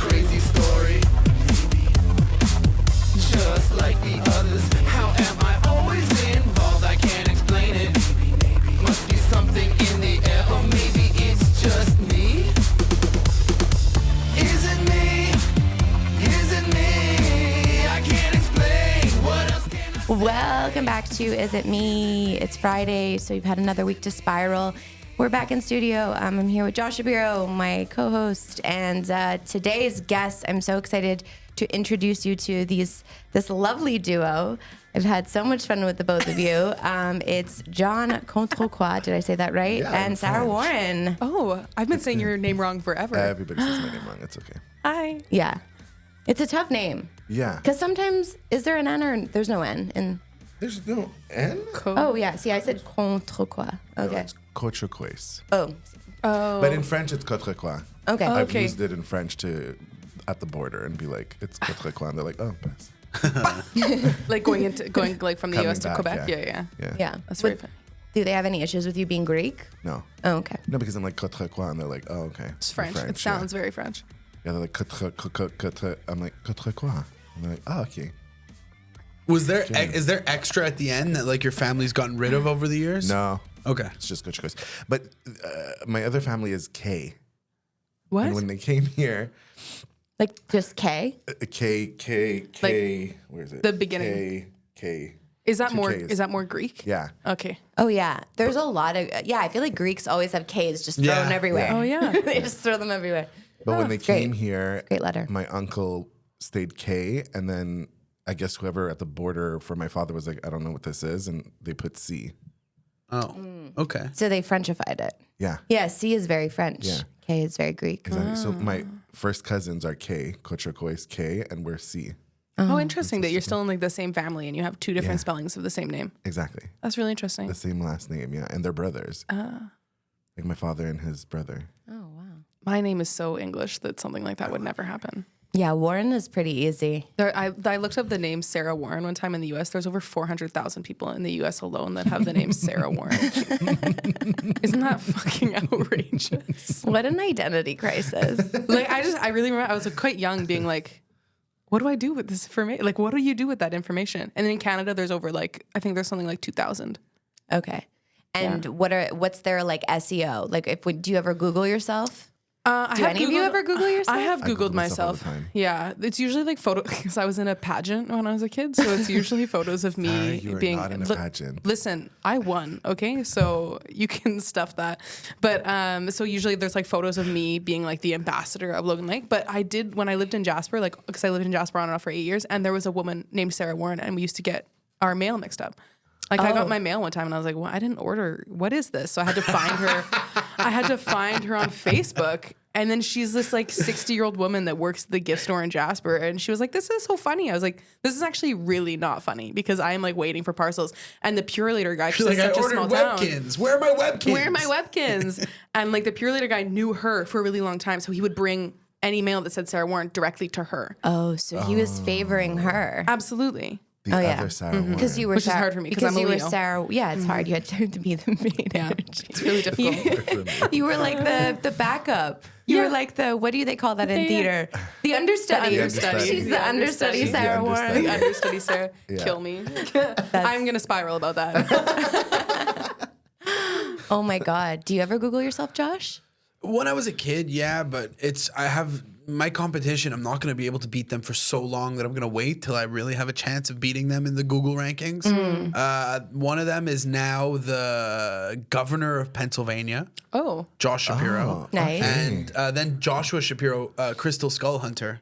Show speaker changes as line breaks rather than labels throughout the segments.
crazy story. Just like the others, how am I always involved? I can't explain it. Must be something in the air, or maybe it's just me. Is it me? Is it me? I can't explain. What else can I say?
Welcome back to Is It Me? It's Friday, so you've had another week to spiral. We're back in studio. I'm here with Josh Shapiro, my co-host, and today's guest, I'm so excited to introduce you to this lovely duo. I've had so much fun with the both of you. It's John Contrecoix, did I say that right?
Yeah,
and Sarah
French.
Warren.
Oh, I've been saying your name wrong forever.
Everybody says my name wrong. It's okay.
Hi.
Yeah. It's a tough name.
Yeah.
Because sometimes, is there an N or there's no N?
There's no N?
Oh, yeah. See, I said Contrecoix.
No,
Okay.
it's Contrecoix.
Oh,
But in French, it's Contrecoix.
okay.
Oh.
I've
Okay.
used it in French at the border and be like, it's Contrecoix. And they're like, oh, pass.
Like going like from the
Coming
US to
back,
Quebec.
yeah.
Yeah.
Yeah.
That's very funny.
Do they have any issues with you being Greek?
No.
Oh, okay.
No, because I'm like, Contrecoix. And they're like, oh, okay.
It's French. It
yeah.
sounds very French.
Yeah, they're like, Contre. I'm like, Contrecoix. And they're like, oh, okay.
Is there extra at the end that like your family's gotten rid of over the years?
No.
Okay.
It's just Contrecoix. But my other family is K.
What?
And when they came here,
Like just K?
K, where is it?
the beginning.
K.
Is that
two
more?
Ks.
Is that more Greek?
Yeah.
Okay.
Oh, yeah. There's a lot of, I feel like Greeks always have Ks just thrown
Yeah.
everywhere.
Oh yeah.
They just throw them everywhere.
But when they came
great.
here,
Great letter.
my uncle stayed K, and then I guess whoever at the border for my father was like, I don't know what this is, and they put C.
Oh. Okay.
So they Frenchified it.
Yeah,
Yeah, C is very French.
Yeah.
K is very Greek.
exactly. So my first cousins are K, Contrecoix K, and we're C.
Oh, interesting that you're still in like the same family and you have two different
Yeah.
spellings of the same name.
Exactly.
That's really interesting.
The same last name, yeah. And they're brothers. Like my father and his brother.
Oh, wow.
My name is so English that something like that would never happen.
Yeah, Warren is pretty easy.
I looked up the name Sarah Warren one time in the U.S. There's over 400,000 people in the U.S. alone that have the name Sarah Warren. Isn't that fucking outrageous?
What an identity crisis.
Like I really remember I was like, quite young, being like, what do I do with this information? Like, what do you do with that information? And then in Canada, there's over like I think there's something like 2,000.
Okay. And what's their like SEO? Like, do you ever Google yourself? Do any of you ever Google yourself?
I have
I Google
Googled
myself all
myself.
the time.
Yeah, it's usually like photo because I was in a pageant when I was a kid, so it's usually photos of me
Sorry, you were
being.
not in a pageant.
Listen, I won. Okay, so you can stuff that. But so usually there's like photos of me being like the ambassador of Logan Lake. But I did when I lived in Jasper, like because I lived in Jasper on and off for 8 years, and there was a woman named Sarah Warren, and we used to get our mail mixed up. Like I got my mail one time and I was like, well, I didn't order. What is this? So I had to find her. I had to find her on Facebook. And then she's this like 60-year-old woman that works at the gift store in Jasper. And she was like, this is so funny. I was like, this is actually really not funny because I am like waiting for parcels. And the Purelator guy,
She's
she's
like, I
such a
ordered
small town.
Webkins. Where are my Webkins?
Where are my Webkins? And like the Purelator guy knew her for a really long time. So he would bring any mail that said Sarah Warren directly to her.
Oh, so he was favoring her.
Absolutely.
The
yeah.
other Sarah Warren.
Because you were
Which is
Sarah,
hard for me 'cause
because
I'm a
you were
Leo.
Sarah. Yeah, it's hard. You had to be the main
Yeah.
energy.
It's really difficult.
You were like the backup. You were like the, what do they call that in theater? The understudy.
The understudy.
She's the
The
understudy,
understudy.
Sarah
The
Warren.
understudy.
The understudy Sarah.
Yeah.
Kill me. I'm going to spiral about that.
Oh my God. Do you ever Google yourself, Josh?
When I was a kid, yeah, but I have my competition. I'm not going to be able to beat them for so long that I'm going to wait till I really have a chance of beating them in the Google rankings. One of them is now the governor of Pennsylvania,
Oh.
Josh Shapiro.
Nice.
And then Joshua Shapiro, Crystal Skull Hunter.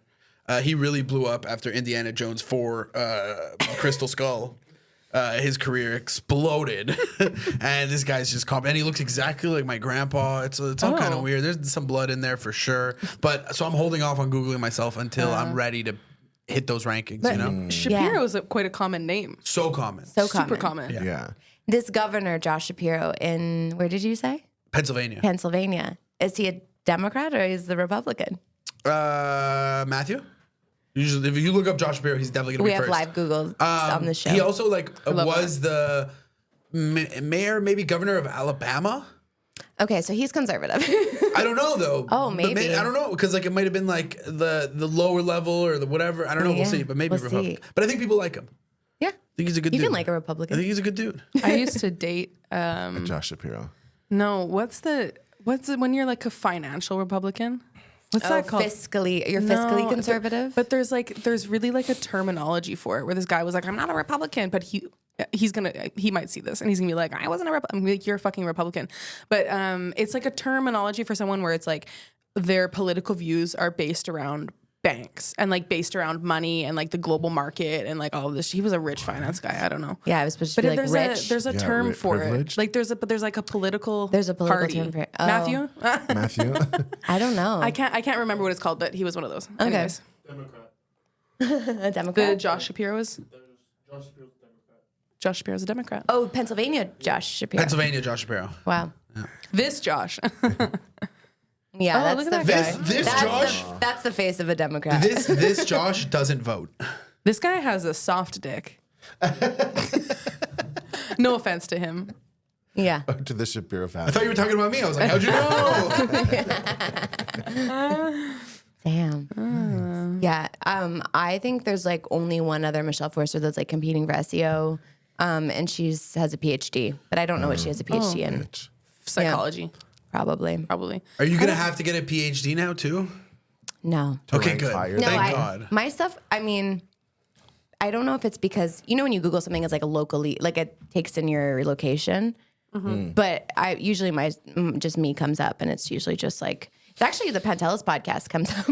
He really blew up after Indiana Jones 4 Crystal Skull. His career exploded, and this guy's just and he looks exactly like my grandpa. It's all kind of weird. There's some blood in there for sure, but so I'm holding off on Googling myself until I'm ready to hit those rankings.
But
You know,
Shapiro is quite a common name.
so common.
So
Super
common.
common.
Yeah.
This governor, Josh Shapiro, in, where did you say?
Pennsylvania.
Pennsylvania. Is he a Democrat or is he a Republican?
Matthew. Usually, if you look up Josh Shapiro, he's definitely gonna
We
be
have
first.
live Google on the show.
He also
love
was the mayor, maybe governor of Alabama.
Okay, so he's conservative.
I don't know though.
Oh,
But
maybe.
I don't know because like it might have been like the lower level or the whatever. I don't know.
Yeah,
We'll see. But maybe
we'll
Republican.
see.
But I think people like him.
Yeah.
I think he's a good
You
dude.
can like a
I
Republican.
think he's a good dude.
I used to date.
Josh Shapiro.
No, what's it when you're like a financial Republican? What's that called?
You're fiscally
No,
conservative?
But there's really like a terminology for it where this guy was like, I'm not a Republican, but he might see this and he's gonna be like, I wasn't a Republican. I'm like, you're a fucking Republican. But it's like a terminology for someone where it's like their political views are based around banks and like based around money and like the global market and like all of this. He was a rich finance guy. I don't know.
Yeah, I was supposed to
But
be like
there's
rich.
there's a
Yeah,
term for
privileged.
it. Like there's like a political
political
party.
term for it. Oh.
Matthew?
Matthew.
I don't know.
I can't remember what it's called, but he was one of those.
Okay.
Anyways,
A Democrat.
the Josh Shapiro was. Josh Shapiro's a Democrat.
Oh, Pennsylvania Josh Shapiro.
Pennsylvania, Josh Shapiro.
Wow.
This Josh.
Yeah,
Oh,
that's
look
the
at that guy.
This Josh.
That's the face of a Democrat.
This Josh doesn't vote.
This guy has a soft dick. No offense to him.
Yeah.
To the Shapiro
I
family.
thought you were talking about me. I was like, how'd you know?
Damn. Yeah. I think there's like only one other Michelle Forster that's like competing for SEO. And she has a PhD, but I don't know what she has a PhD in.
Bitch.
Psychology,
Probably.
probably.
Are you gonna have to get a PhD now too?
No.
Okay,
rank
good.
higher.
No,
Thank God.
my stuff, I mean, I don't know if it's because, you know, when you Google something, it's like a locally, like it takes in your location. But I usually just me comes up and it's usually just like, it's actually the Pantelis podcast comes up.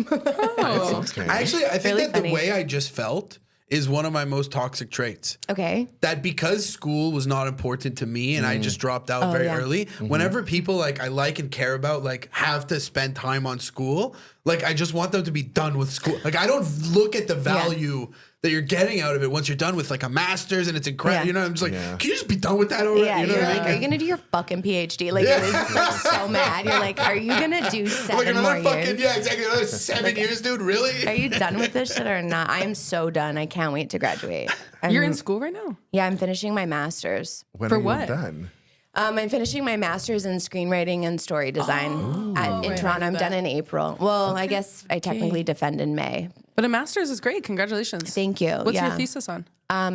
Oh,
Okay.
I think
Really
that
funny.
the way I just felt is one of my most toxic traits.
Okay.
That because school was not important to me and I just dropped out very
yeah.
early, whenever people like I like and care about like have to spend time on school, like I just want them to be done with school. Like I don't look at the value that you're getting out of it once you're done with like a master's and it's incredible.
Yeah.
You know, I'm just like,
Yeah.
can you just be done with that already?
Yeah,
you know
you're
what I
like,
mean?
are you gonna do your fucking PhD? Like, you're just, like so mad. You're like, are you gonna do
like
7
another
more
fucking
years?
yeah, exactly another 7 years, dude. Really?
Are you done with this shit or not? I am so done. I can't wait to graduate.
you're in school right now.
Yeah, I'm finishing my master's.
When
For
are you
what?
done?
I'm finishing my master's in screenwriting and story design in
Right,
Toronto. I'm done in April. Well, I guess I technically defend in May.
But a master's is great. Congratulations.
Thank you.
What's
yeah.
your thesis on?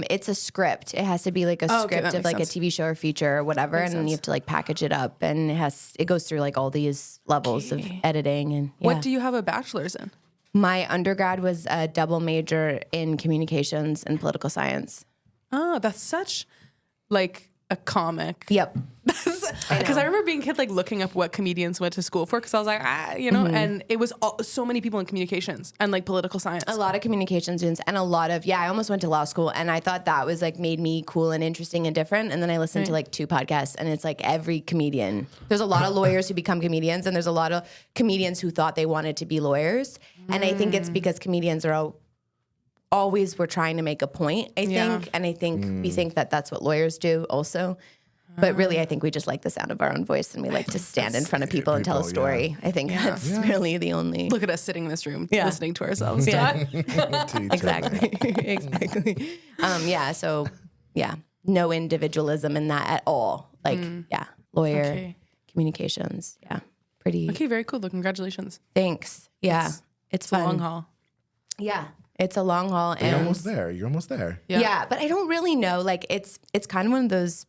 It's a script. It has to be like a
Oh, okay,
script
that
of
makes
like
sense.
a TV show or feature or whatever,
Makes
and then you
sense.
have to like package it up, and it goes through like all these levels of editing and yeah.
What do you have a bachelor's in?
My undergrad was a double major in communications and political science.
Oh, that's such like a comic.
Yep.
Because I remember being a kid, like looking up what comedians went to school for. Because I was like, you know, and it was so many people in communications and like political science.
A lot of communication students and a lot of, I almost went to law school and I thought that was like made me cool and interesting and different. And then I listened to like 2 podcasts and it's like every comedian. There's a lot of lawyers who become comedians and there's a lot of comedians who thought they wanted to be lawyers. And I think it's because comedians are always were trying to make a point, I think.
Yeah.
And I think we think that that's what lawyers do also. But really, I think we just like the sound of our own voice and we like to stand in front of people and tell a
People,
story. I think that's really the only.
Look at us sitting in this room
Yeah.
listening to ourselves.
Yeah.
To each other.
Exactly. Exactly. So no individualism in that at all. Like, lawyer,
Okay.
communications. Yeah. Pretty.
Okay, very cool. Though. Congratulations.
Thanks. Yeah. It's
It's
fun.
a long haul.
Yeah. It's a long haul.
You're
And
almost there. You're almost there.
yeah, but I don't really know. Like, it's kind of one of those.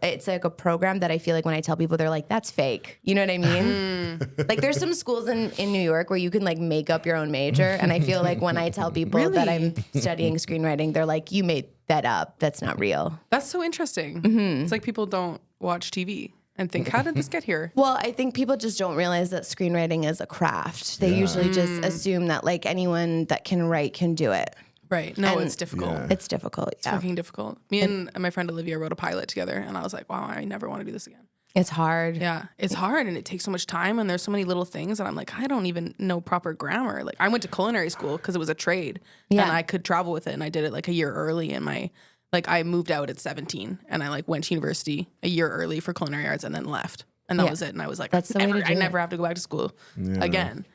It's like a program that I feel like when I tell people, they're like, "That's fake." You know what I mean? Like, there's some schools in New York where you can like make up your own major, and I feel like when I tell people that I'm studying screenwriting, they're like, "You made that up. That's not real."
That's so interesting. It's like people don't watch TV and think, how did this get here?
Well, I think people just don't realize that screenwriting is a craft. They usually just assume that like anyone that can write can do it.
Right. No,
And-
it's difficult.
Yeah.
It's difficult.
It's fucking difficult. Me and my friend Olivia wrote a pilot together, and I was like, wow, I never want to do this again.
It's hard.
Yeah, it's hard, and it takes so much time, and there's so many little things, and I'm like, I don't even know proper grammar. Like, I went to culinary school because it was a trade,
Yeah.
and I could travel with it, and I did it like a year early in my, like, I moved out at 17, and I like went to university a year early for culinary arts, and then left, and that
Yeah.
was it. And I was like,
That's the way to do
I
it.
never have to go back to school again.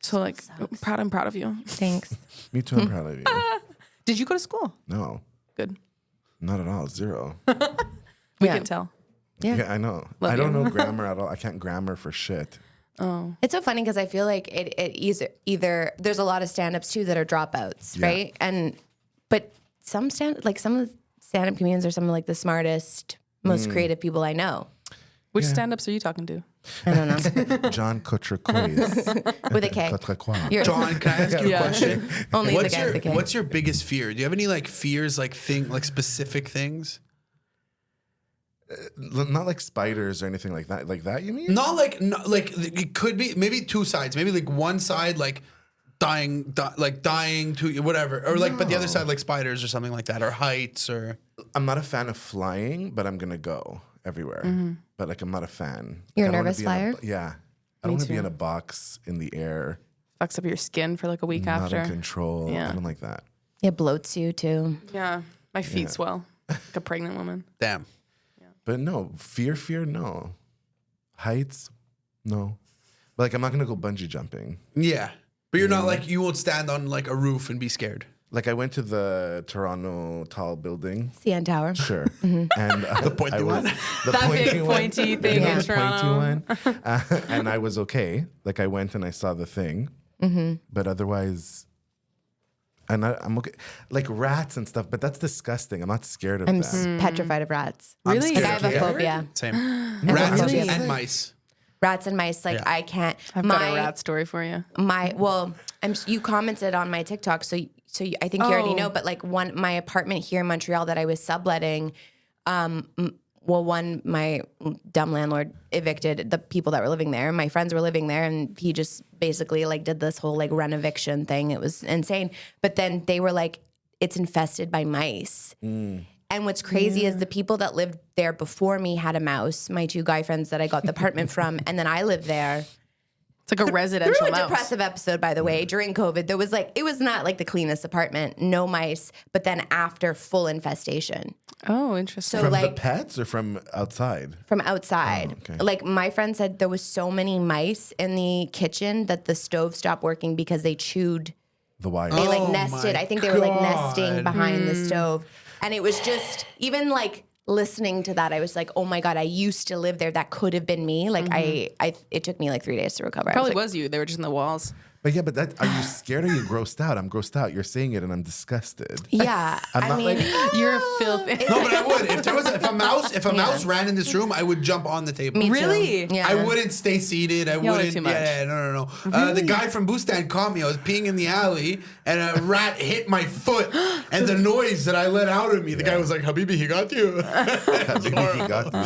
So like, I'm proud of you.
Thanks.
Me too. I'm proud of you.
Did you go to school?
No,
Good.
not at all. 0.
We
Yeah.
can tell.
Yeah, I know.
Love
I don't
you.
know grammar at all. I can't grammar for shit.
It's so funny because I feel like it either there's a lot of stand-ups too that are dropouts,
Yeah.
right? But some of the stand-up comedians are some of like the smartest, most creative people I know.
Which stand-ups are you talking to?
I don't know.
John Coutrecois.
With a K.
Coutrecois.
You're
John, can I ask you a
Yeah.
question?
only the guy with a K.
What's your biggest fear? Do you have any like fears, like specific things?
Not like spiders or anything like that. Like that, you mean?
Not like it could be maybe two sides. Maybe like one side like dying to whatever, or like but the other side like spiders or something like that, or heights or.
I'm not a fan of flying, but I'm gonna go everywhere. But like I'm not a fan.
You're a
I don't wanna
nervous
be in
flyer?
yeah. I don't want to be in a box in the air,
Fucks up your skin for like a week
not
after.
in control.
Yeah.
I don't like that.
It bloats you too.
Yeah, my feet swell like a pregnant woman.
Damn.
But no, fear, no. Heights, no. But like I'm not gonna go bungee jumping.
Yeah, but you're not like you won't stand on like a roof and be scared.
Like I went to the Toronto Tall Building.
CN Tower.
Sure. And the
pointy one?
The
That big
one.
pointy thing
Yeah,
in
the
Toronto.
pointy one. And I was okay. Like I went and I saw the thing. But otherwise, I'm okay. Like rats and stuff, but that's disgusting. I'm not scared of
I'm
them.
petrified of rats.
I'm
Really?
Like
scared
I
of
have a
cats.
phobia.
Same. Rats
Really?
and mice.
Rats and mice. Like
Yeah.
I can't.
I've got a rat story for you.
You commented on my TikTok, so I think you already know. But like my apartment here in Montreal that I was subletting, my dumb landlord evicted the people that were living there. My friends were living there, and he just basically like did this whole like rent eviction thing. It was insane. But then they were like, it's infested by mice. And what's crazy is the people that lived there before me had a mouse. My two guy friends that I got the apartment from, and then I lived there.
It's like a residential
Through a
mouse.
depressive episode, by the way, during COVID, there was like, it was not like the cleanest apartment, no mice, but then after full infestation.
Oh, interesting.
So
From the
like
pets or from outside?
from outside,
okay.
like my friend said there was so many mice in the kitchen that the stove stopped working because they chewed,
The wire.
they like
Oh
nested.
my
I think they were like nesting
God.
behind the stove. And it was just, even like listening to that, I was like, oh my God, I used to live there. That could have been me. Like it took me like 3 days to recover.
Probably
I was like,
was you. They were just in the walls.
But yeah, but are you scared or are you grossed out? I'm grossed out. You're saying it and I'm disgusted.
yeah,
I'm
I
not
mean,
like-
You're a filthy.
No, but I would. If a mouse ran in this room, I would jump on the table.
me too.
Really?
Yeah.
I wouldn't stay seated. I
Y'all are
wouldn't.
too much.
Yeah, no. The guy from Bustan caught me. I was peeing in the alley, and a rat hit my foot. And the noise that I let out of me, the guy was like, "Habibi, he got you."
Maybe he got me.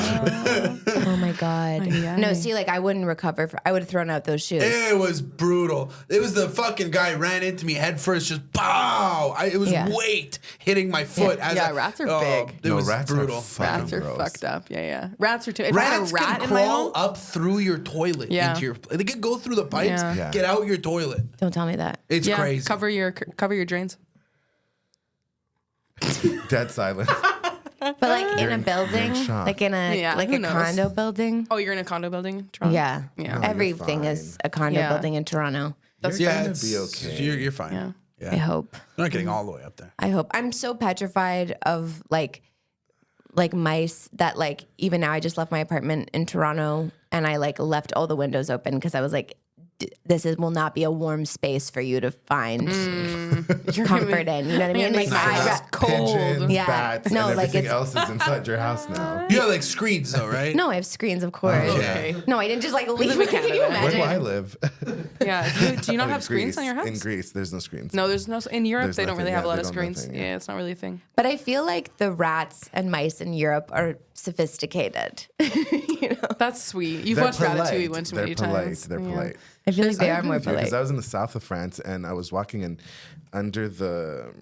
Oh my God. No, see, like I wouldn't recover. I would have thrown out those shoes.
It was brutal. It was the fucking guy ran into me head first, just pow. It was
Yeah.
weight hitting my foot. As
Yeah, rats are big.
It was
rats
brutal.
are fucking
Rats are
gross.
fucked up. Yeah. Rats are too. If I had a
Rats
rat
can
in my
crawl
home,
up through your toilet
Yeah.
into your. They can go through the pipes,
Yeah.
Yeah.
get out your toilet.
Don't tell me that.
It's
yeah,
crazy.
cover your drains.
Dead silent.
But like in a building,
shock.
like in a
Yeah,
like
who
a
knows?
condo building.
Oh, you're in a condo building in Toronto?
Yeah.
Yeah.
No,
Everything
you're
is a condo
Yeah.
building in Toronto.
You're
Yeah,
gonna
it's,
be okay.
You're fine.
Yeah.
Yeah.
I hope.
You're not getting all the way up there.
I hope. I'm so petrified of like mice that like even now I just left my apartment in Toronto and I like left all the windows open because I was like will not be a warm space for you to find comfort in. You know what I mean? Like
Nice.
cold.
Pigeons,
Yeah.
bats,
No,
and
like
everything
it's-
else is inside your house now.
You have like screens though, right?
no, I have screens, of course.
Okay.
No, I didn't just like leave.
live in
Can you
Canada.
Where do
imagine?
I live?
Yeah. Do you not
In
have screens
Greece.
on your house?
In Greece, there's no screens.
No, there's no. In Europe,
There's
they don't really
nothing.
have a
Yeah,
lot
they
of
don't
screens.
nothing, yeah.
Yeah, it's not really a thing.
But I feel like the rats and mice in Europe are sophisticated. You know?
That's sweet. You've
They're
watched
polite.
Ratatouille one too
They're
many
polite.
times.
They're
Yeah.
polite.
I feel like they are more
Because
polite.
I was in the south of France and I was walking in under the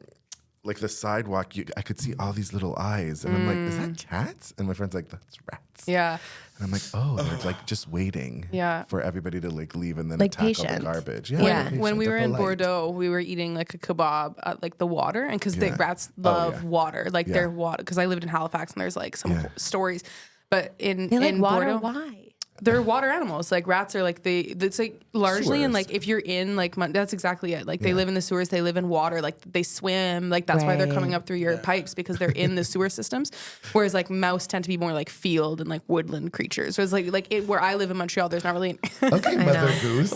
sidewalk. I could see all these little eyes, and I'm like, "Is that cats?" And my friend's like, "That's rats."
Yeah.
And I'm like, "Oh, they're like just waiting,
Yeah.
for everybody to like leave and then
Like
attack all
patient.
the garbage."
Yeah.
they're
When we
patient,
were
they're
in
polite.
Bordeaux, we were eating like a kebab at like the water, and because the
Yeah.
rats
Oh,
love
yeah.
water, like
Yeah.
their water. Because I lived in Halifax, and there's like some
Yeah.
stories, but in
They like
in
water.
Bordeaux,
Why?
They're water animals. Like rats are like it's like largely in
Sewers.
like if you're in like that's exactly it. Like they live in the sewers, they live in water, like they swim. Like that's why they're coming up through your pipes because they're in the sewer systems. Whereas like mouse tend to be more like field and like woodland creatures. So it's where I live in Montreal, there's not really.
Okay, Mother Goose.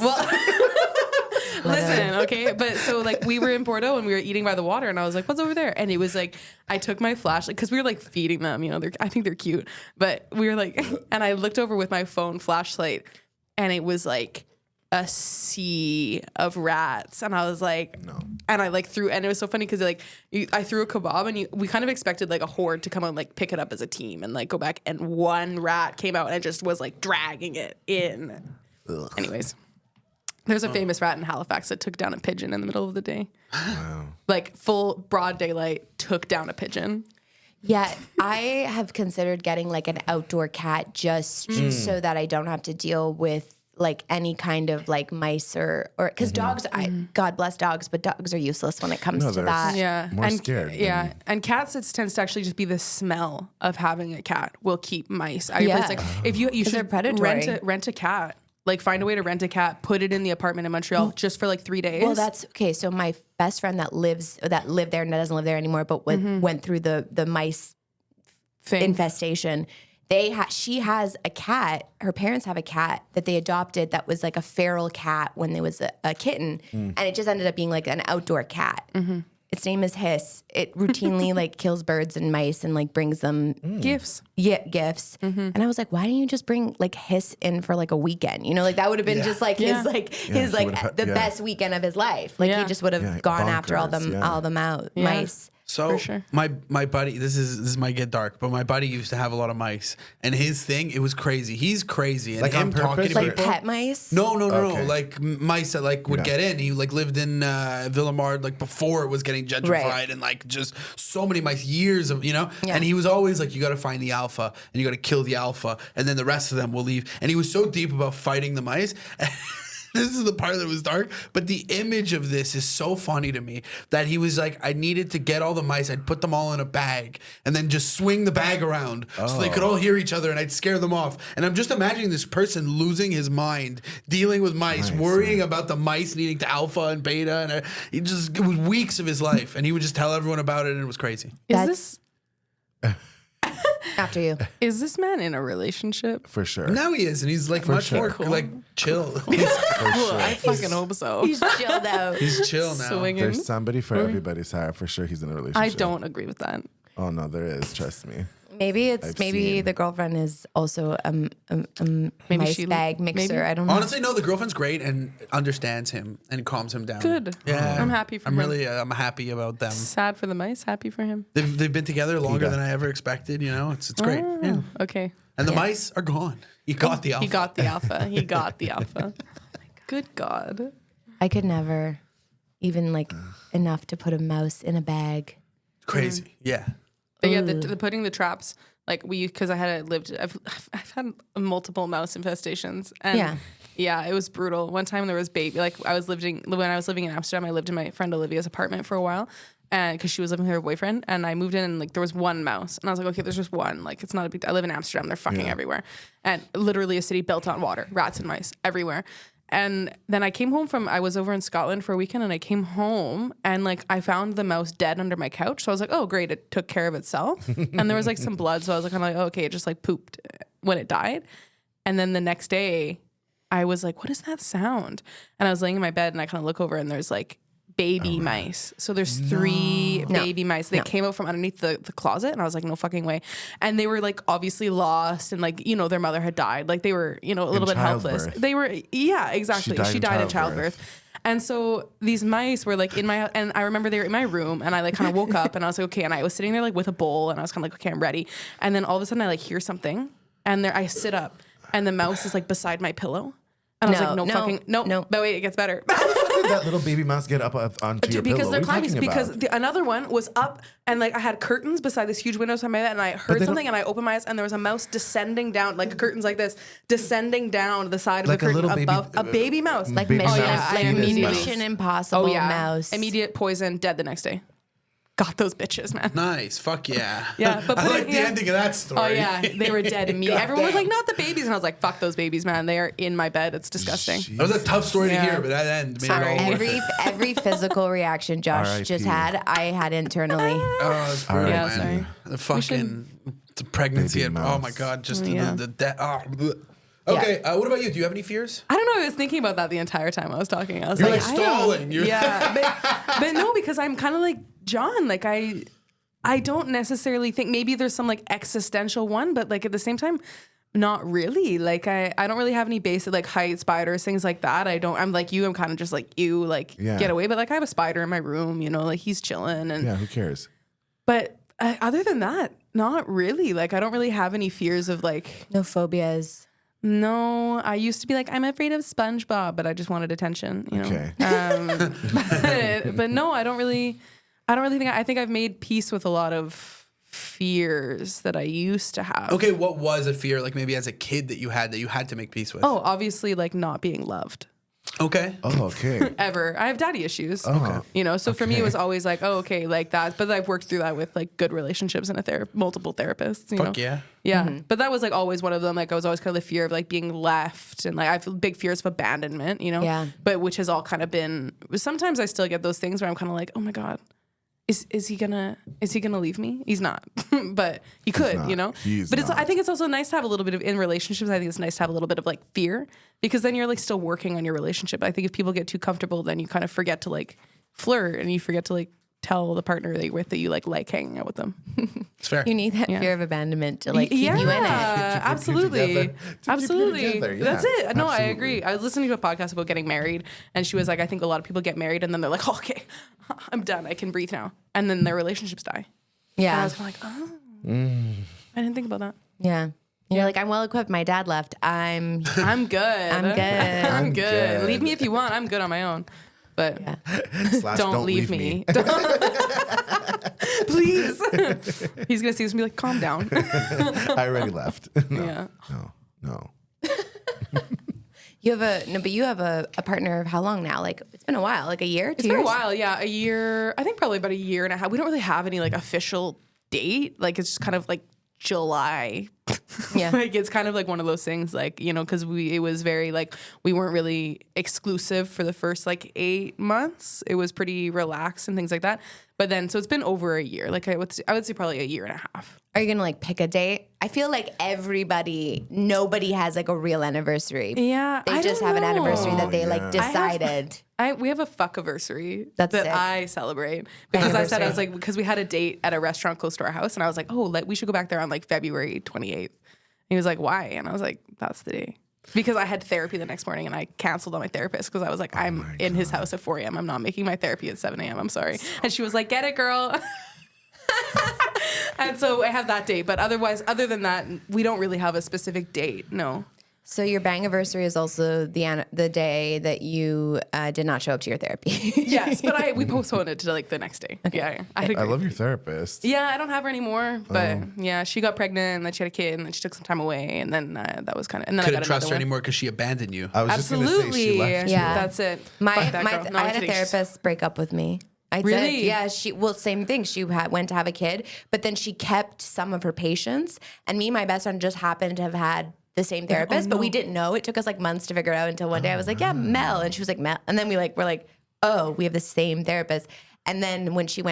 Listen, okay, but so like we were in Bordeaux and we were eating by the water, and I was like, "What's over there?" And it was like I took my flashlight because we were like feeding them, you know. I think they're cute, but we were like, and I looked over with my phone flashlight, and it was like a sea of rats, and I was like,
No.
and I like threw, and it was so funny because like I threw a kebab, and we kind of expected like a horde to come and like pick it up as a team and like go back, and one rat came out and it just was like dragging it in.
Ugh.
Anyways. There's a famous rat in Halifax that took down a pigeon in the middle of the day.
Wow.
Like full broad daylight, took down a pigeon.
Yeah, I have considered getting like an outdoor cat just so that I don't have to deal with like any kind of like mice or because dogs, God bless dogs, but dogs are useless when it comes to
they're-
that.
Yeah.
More
and,
scared
Yeah.
than-
And cats, it tends to actually just be the smell of having a cat will keep mice. It's like if you
they're
should
predatory.
rent a cat. Like find a way to rent a cat, put it in the apartment in Montreal just for like 3 days.
Well, that's okay. So my best friend that lived there and doesn't live there anymore, but went through the mice
thing.
infestation. She has a cat. Her parents have a cat that they adopted that was like a feral cat when there was a kitten, and it just ended up being like an outdoor cat. Its name is Hiss. It routinely like kills birds and mice and like brings them
Gifts.
gifts. And I was like, why didn't you just bring like Hiss in for like a weekend? You know, like that would have been just like his the best weekend of his life. Like he just would have gone after all them mice.
So
For sure.
my buddy, this might get dark, but my buddy used to have a lot of mice, and his thing, it was crazy. He's crazy, and
Like
him
on purpose?
talking to
Like
people.
pet mice.
No,
Okay.
like mice that like would get in. He like lived in Villemard like before it was getting gentrified,
Right.
and like just so many mice, years of
Yeah.
And he was always like, you got to find the alpha, and you got to kill the alpha, and then the rest of them will leave. And he was so deep about fighting the mice. This is the part that was dark, but the image of this is so funny to me that he was like, I needed to get all the mice. I'd put them all in a bag and then just swing the bag around so they could all hear each other, and I'd scare them off. And I'm just imagining this person losing his mind, dealing with mice, worrying about the mice needing to alpha and beta. And it was weeks of his life, and he would just tell everyone about it, and it was crazy.
After you.
Is this man in a relationship?
For sure.
Now he is, and he's like much more
Cool.
like chill.
For sure.
I fucking hope so.
He's chilled out.
He's chill now.
Swinging.
There's somebody for everybody, Sarah. For sure, he's in a relationship.
I don't agree with that.
Oh no, there is. Trust me.
Maybe
I've
maybe
seen.
the girlfriend is also a mice
she-
bag mixer.
maybe.
I don't know.
Honestly, no, the girlfriend's great and understands him and calms him down.
Good.
Yeah.
I'm happy for
I'm
him.
really, I'm happy about them.
Sad for the mice. Happy for him.
They've been together longer
Peta.
than I ever expected. You know, it's great. Yeah.
Okay.
And the mice are gone. He got the alpha.
He got the alpha. He got the alpha. Good God.
I could never even like enough to put a mouse in a bag.
Crazy. Yeah.
But yeah, the putting the traps, like because I had lived, I've had multiple mouse infestations, and yeah, it was brutal. One time there was baby, like when I was living in Amsterdam, I lived in my friend Olivia's apartment for a while, and because she was living with her boyfriend, and I moved in and like there was one mouse, and I was like, okay, there's just one, like it's not a big. I live in Amsterdam, they're fucking everywhere, and literally a city built on water, rats and mice everywhere. And then I came home I was over in Scotland for a weekend, and I came home and like I found the mouse dead under my couch. So I was like, oh great, it took care of itself. And there was like some blood. So I was like, oh, okay, it just like pooped when it died. And then the next day I was like, what is that sound? And I was laying in my bed and I kind of look over and there's like baby mice. So there's 3 baby mice. They came out from underneath the closet, and I was like, no fucking way. And they were like obviously lost, and like, you know, their mother had died. Like they were, you know, a little bit helpless.
childbirth.
They were, yeah, exactly. She died in childbirth. And so these mice were like in my, and I remember they were in my room, and I like kind of woke up and I was like, okay. And I was sitting there like with a bowl, and I was kind of like, okay, I'm ready. And then all of a sudden I like hear something, and I sit up, and the mouse is like beside my pillow. And I was like, no. But wait, it gets better.
How did that little baby mouse get up onto your pillow?
Because they're
What are you
climbing.
talking
Because
about?
another one was up, and like I had curtains beside this huge window beside my bed, and I heard
they
something, and I opened my eyes, and there was a mouse descending down, like curtains like this, descending down the side
Like
of
a
the curtain
little baby-
above a baby mouse.
Baby mouse,
like
fetus
Mission
mouse.
Impossible mouse.
Immediate poison, dead the next day. got those bitches, man.
Nice. Fuck yeah.
Yeah, but
I like the
yeah.
ending of that story.
Oh yeah, they were dead immediately.
God
Everyone was
damn.
like, "Not the babies," and I was like, "Fuck those babies, man! They are in my bed. It's disgusting."
That was a tough story to
Yeah.
hear, but that end made
Sorry.
it all worth it.
Every physical reaction Josh
R.I.P.
just had, I had internally.
Oh, it's brutal,
Yeah,
man.
sorry.
The fucking the pregnancy.
Baby
And, oh
mouse.
my god, just
Yeah.
the death. Oh, bleh. Okay, what about you? Do you have any fears?
I don't know. I was thinking about that the entire time I was talking. I was
You're
like,
like
I don't-
stalling. You're
Yeah, but no, because I'm kind of like John. Like I don't necessarily think maybe there's some like existential one, but like at the same time, not really. Like I don't really have any basic like height, spiders, things like that. I'm like you. I'm kind of just like you. Like
Yeah.
get away. But like I have a spider in my room. You know, like he's chilling. And
Yeah, who cares?
but other than that, not really. Like I don't really have any fears of like.
No phobias.
No, I used to be like, I'm afraid of SpongeBob, but I just wanted attention, you know.
Okay.
But no, I don't really think I think I've made peace with a lot of fears that I used to have.
Okay, what was a fear like maybe as a kid that you had to make peace with?
Oh, obviously like not being loved
Okay.
Oh, okay.
ever. I have daddy issues.
Oh,
You know, so for me it
okay.
was always like, oh, okay, like that. But I've worked through that with like good relationships and multiple therapists. You
Fuck
know?
yeah.
Yeah. But that was like always one of them. Like I was always kind of the fear of like being left and like I have big fears of abandonment, you know?
Yeah.
But which has all kind of been sometimes I still get those things where I'm kind of like, oh my God, is he gonna leave me? He's not. But he could,
not.
you know?
He's
but
not.
I think it's also nice to have a little bit of in relationships, I think it's nice to have a little bit of like fear because then you're like still working on your relationship. I think if people get too comfortable, then you kind of forget to like flirt and you forget to like tell the partner that you're with that you like hanging out with them.
It's fair.
You need that
Yeah.
fear of abandonment to like keep you in it.
Absolutely.
together. To keep you
Absolutely.
together, yeah.
That's it. No, I
Absolutely.
agree. I was listening to a podcast about getting married and she was like, I think a lot of people get married and then they're like, oh, okay, I'm done. I can breathe now. And then their relationships die. And I
Yeah.
was kind of like, oh, I didn't think about that.
Yeah. You're like, I'm well equipped. My dad left. I'm
good. I'm good.
I'm
good.
Leave me if you want. I'm good on my own. But
Slash,
don't leave me. Please. He's going to see this and be like, calm down.
I already left. No,
Yeah.
no.
You have a partner of how long now? Like it's been a while, like a year, 2
It's
years.
been a while, yeah. A year, I think probably about a year and a half. We don't really have any like official date. Like it's just kind of like July.
Yeah.
Like it's kind of like one of those things, like, you know, because it was very like we weren't really exclusive for the first like 8 months. It was pretty relaxed and things like that. But then so it's been over a year. Like I would say probably a year and a half.
Are you gonna like pick a date? I feel like nobody has like a real anniversary.
Yeah,
They
I
just
don't
have an
know.
anniversary that they
yeah.
like decided.
We have a fuck-iversary
That's
that
sick.
I celebrate because I said I was
Anniversary.
like because we had a date at a restaurant close to our house and I was like, oh, we should go back there on like February 28th. And he was like, why? And I was like, that's the day. Because I had therapy the next morning and I canceled on my therapist because I was like, I'm in his house at 4 a.m. I'm not making my therapy at 7 a.m. I'm sorry. And she was like, get it, girl. And so I have that date. But otherwise, other than that, we don't really have a specific date. No.
So your bang anniversary is also the day that you did not show up to your therapy.
Yes, but we postponed it to like the next day. Yeah, I agree.
I love your therapist.
Yeah, I don't have her anymore. But yeah, she got pregnant and then she had a kid and then she took some time away and then that was kind of. And then I
Couldn't
got
trust her
another one.
anymore because she abandoned you.
I was just gonna say
Absolutely.
she left you.
Yeah.
That's it.
My
Fuck that girl. No,
I
I'm
had a
kidding.
therapist break up with me. I
Really?
did. Yeah, same thing. She went to have a kid, but then she kept some of her patients. And me and my best friend just happened to have had the same therapist, but we didn't know. It took us like months to figure it out until one day I was like, yeah, Mel. And she was like, Mel. And then we're like, oh, we have the same therapist. And then when she,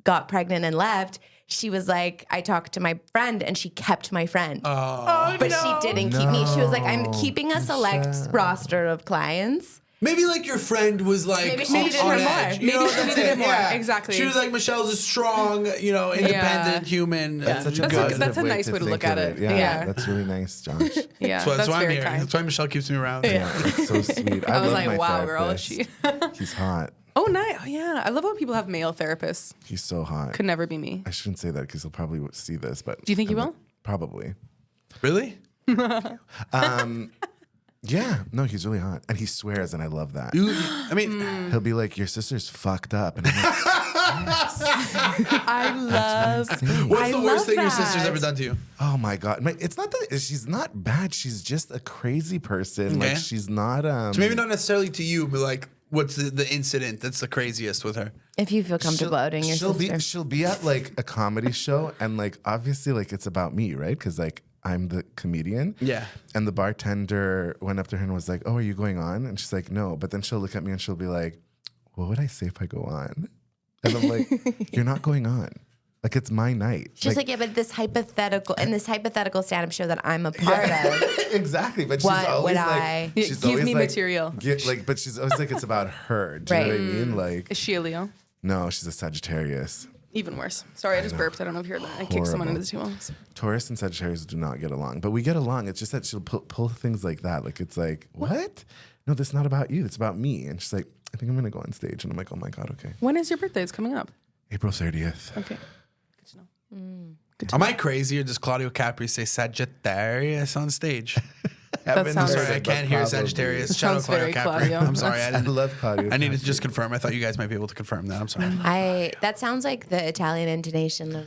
got pregnant and left, she was like, I talked to my friend and she kept my friend. But she didn't keep me. She was like, I'm keeping a select roster of clients.
Maybe like your friend was like
Maybe she needed
on
her more.
edge. You
Maybe
know,
she
that's
needed
it.
it more.
Yeah.
Exactly.
She was like, Michelle's a strong, independent human.
That's such a
That's
positive
a nice way to look
think
at
of
it.
Yeah,
Yeah.
that's really nice, Josh.
Yeah,
That's why I'm
very
here.
kind.
That's why Michelle keeps me around.
Yeah, that's so sweet. I
was
love
like,
my
wow, girl, is
therapist. He's hot.
Oh, nice. Oh, yeah. I love when people have male therapists.
He's so hot.
Could never be me.
I shouldn't say that because he'll probably see this. But
Do you think he will?
Probably.
Really?
Yeah. No, he's really hot, and he swears, and I love that.
I mean,
He'll be like, "Your sister's fucked up," and I'm like,
I love.
what's the worst thing your
that.
sister's ever done to you?
"Oh my god!" It's not that she's not bad. She's just a crazy person.
Okay.
Like she's not.
So maybe not necessarily to you, but like What's the incident that's the craziest with her?
If you feel comfortable outing your sister.
She'll be at like a comedy show, and like obviously like it's about me, right? Because like I'm the comedian.
Yeah.
And the bartender went up to her and was like, "Oh, are you going on?" And she's like, "No." But then she'll look at me and she'll be like, "What would I say if I go on?" And I'm like, "You're not going on. Like it's my night."
She's like, yeah, but this hypothetical stand-up show that I'm a part of.
Exactly, but she's
What
always
would
like,
I-
she's
Give
always
me
like,
material.
but she's always like, it's about her. Do you know what I mean? Like,
Is she a Leo?
no, she's a Sagittarius.
Even worse. Sorry, I just burped. I don't know if you heard that. I kicked someone into the tables.
Taurus and Sagittarius do not get along, but we get along. It's just that she'll pull things like that. Like it's like, what? No, this is not about you. It's about me. And she's like, I think I'm gonna go on stage. And I'm like, oh my god, okay.
When is your birthday? It's coming up.
April 30th.
Okay. Good to know.
Am I crazy or does Claudio Capri say Sagittarius on stage? I'm
sounds-
sorry, I
But
can't hear
probably.
Sagittarius.
That
Shout out
sounds
Claudio
very
Capri.
Claudio.
I'm sorry, I
I
didn't.
love Claudio.
I needed to
Capri.
just confirm. I thought you guys might be able to confirm that. I'm sorry.
That sounds like the Italian intonation of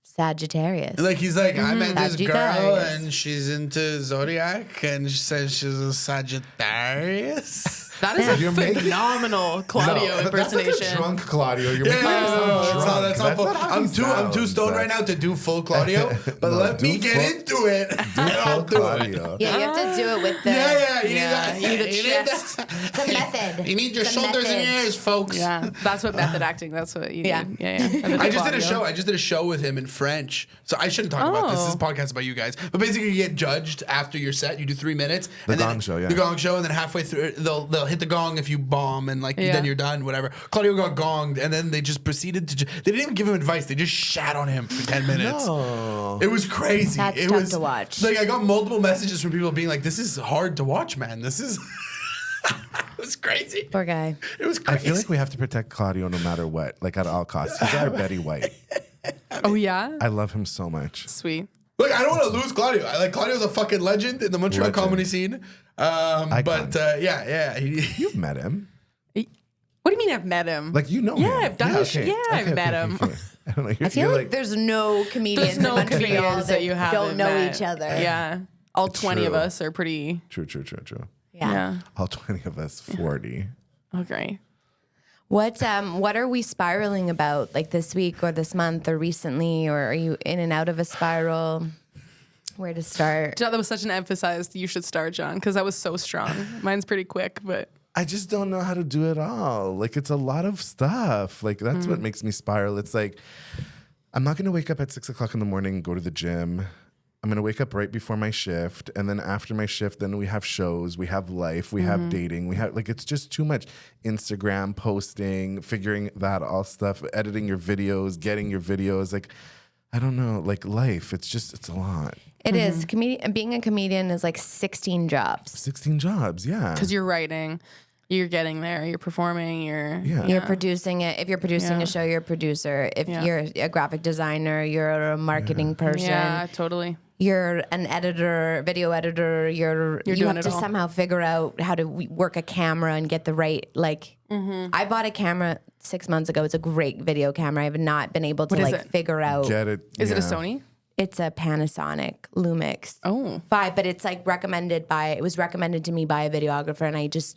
Sagittarius.
Like he's like, I met this girl
Sagittarius.
and she's into zodiac and she says she's a Sagittarius.
That is a
You're making-
phenomenal Claudio
No, that's like a
impersonation.
drunk Claudio. You're
Yeah,
making him sound
no,
drunk.
that's not full.
not how he
I'm too
sounds.
stoned right now to do full Claudio, but
No,
let me
do
get
full-
into it.
Do
and I'll
full
do it.
Claudio.
Yeah, you have to do it with the.
Yeah, you need
Yeah,
that.
you need the
You need
chest.
that.
It's a method.
You need your
It's a
shoulders and
method.
your ears, folks.
Yeah, that's what method acting. That's what you
Yeah.
need. Yeah.
I just did a show. I just did a show with him in French. So I shouldn't talk about this. This is a podcast about you guys. But basically, you get judged after your set. You do 3 minutes.
The
and then
gong show, yeah.
The gong show, and then halfway through, they'll hit the gong if you bomb, and like
Yeah.
then you're done. Whatever. Claudio got gonged, and then they just proceeded to. They didn't even give him advice. They just shat on him for 10 minutes.
No.
It was crazy.
That's
it
tough
was
to watch.
Like I got multiple messages from people being like, "This is hard to watch, man. This is." It was crazy.
Poor guy.
It was
I
crazy.
feel like we have to protect Claudio no matter what, like at all costs. He's our Betty White.
Oh yeah.
I love him so much.
Sweet.
Look, I don't want to lose Claudio. Claudio's a fucking legend in the Montreal
Legend.
comedy scene. But yeah.
You've met him.
What do you mean I've met him?
Like you know him.
Yeah, I've done his shit. Yeah, I've met him.
I don't know.
I feel like there's no comedians
There's no
in Montreal
comedians that you haven't
don't know
met.
each other.
Yeah. All 20 of
True.
us are pretty.
True.
Yeah.
All 20 of us, 40.
Okay.
What are we spiraling about like this week or this month or recently, or are you in and out of a spiral? Where to start?
That was such an emphasized you should start, John, because that was so strong. Mine's pretty quick, but
I just don't know how to do it all. Like it's a lot of stuff. Like that's what makes me spiral. It's like I'm not gonna wake up at 6 o'clock in the morning and go to the gym. I'm gonna wake up right before my shift, and then after my shift, then we have shows, we have life, we have dating, we have like it's just too much. Instagram posting, figuring that all stuff, editing your videos, getting your videos. Like I don't know, like life. It's a lot.
It is. Being a comedian is like 16 jobs.
16 jobs, yeah.
because you're writing, you're getting there, you're performing,
You're producing it. If you're producing
Yeah.
a show, you're a producer. If
Yeah.
you're a graphic designer, you're a marketing person.
Yeah, totally.
You're an editor, video editor. You
doing
have
it
to
all.
somehow figure out how to work a camera and get the right I bought a camera 6 months ago. It's a great video camera. I have not been able to
What is
like
it?
figure out.
Get it?
Is it a
yeah.
Sony?
It's a Panasonic Lumix.
Oh.
5, but it's like it was recommended to me by a videographer, and I just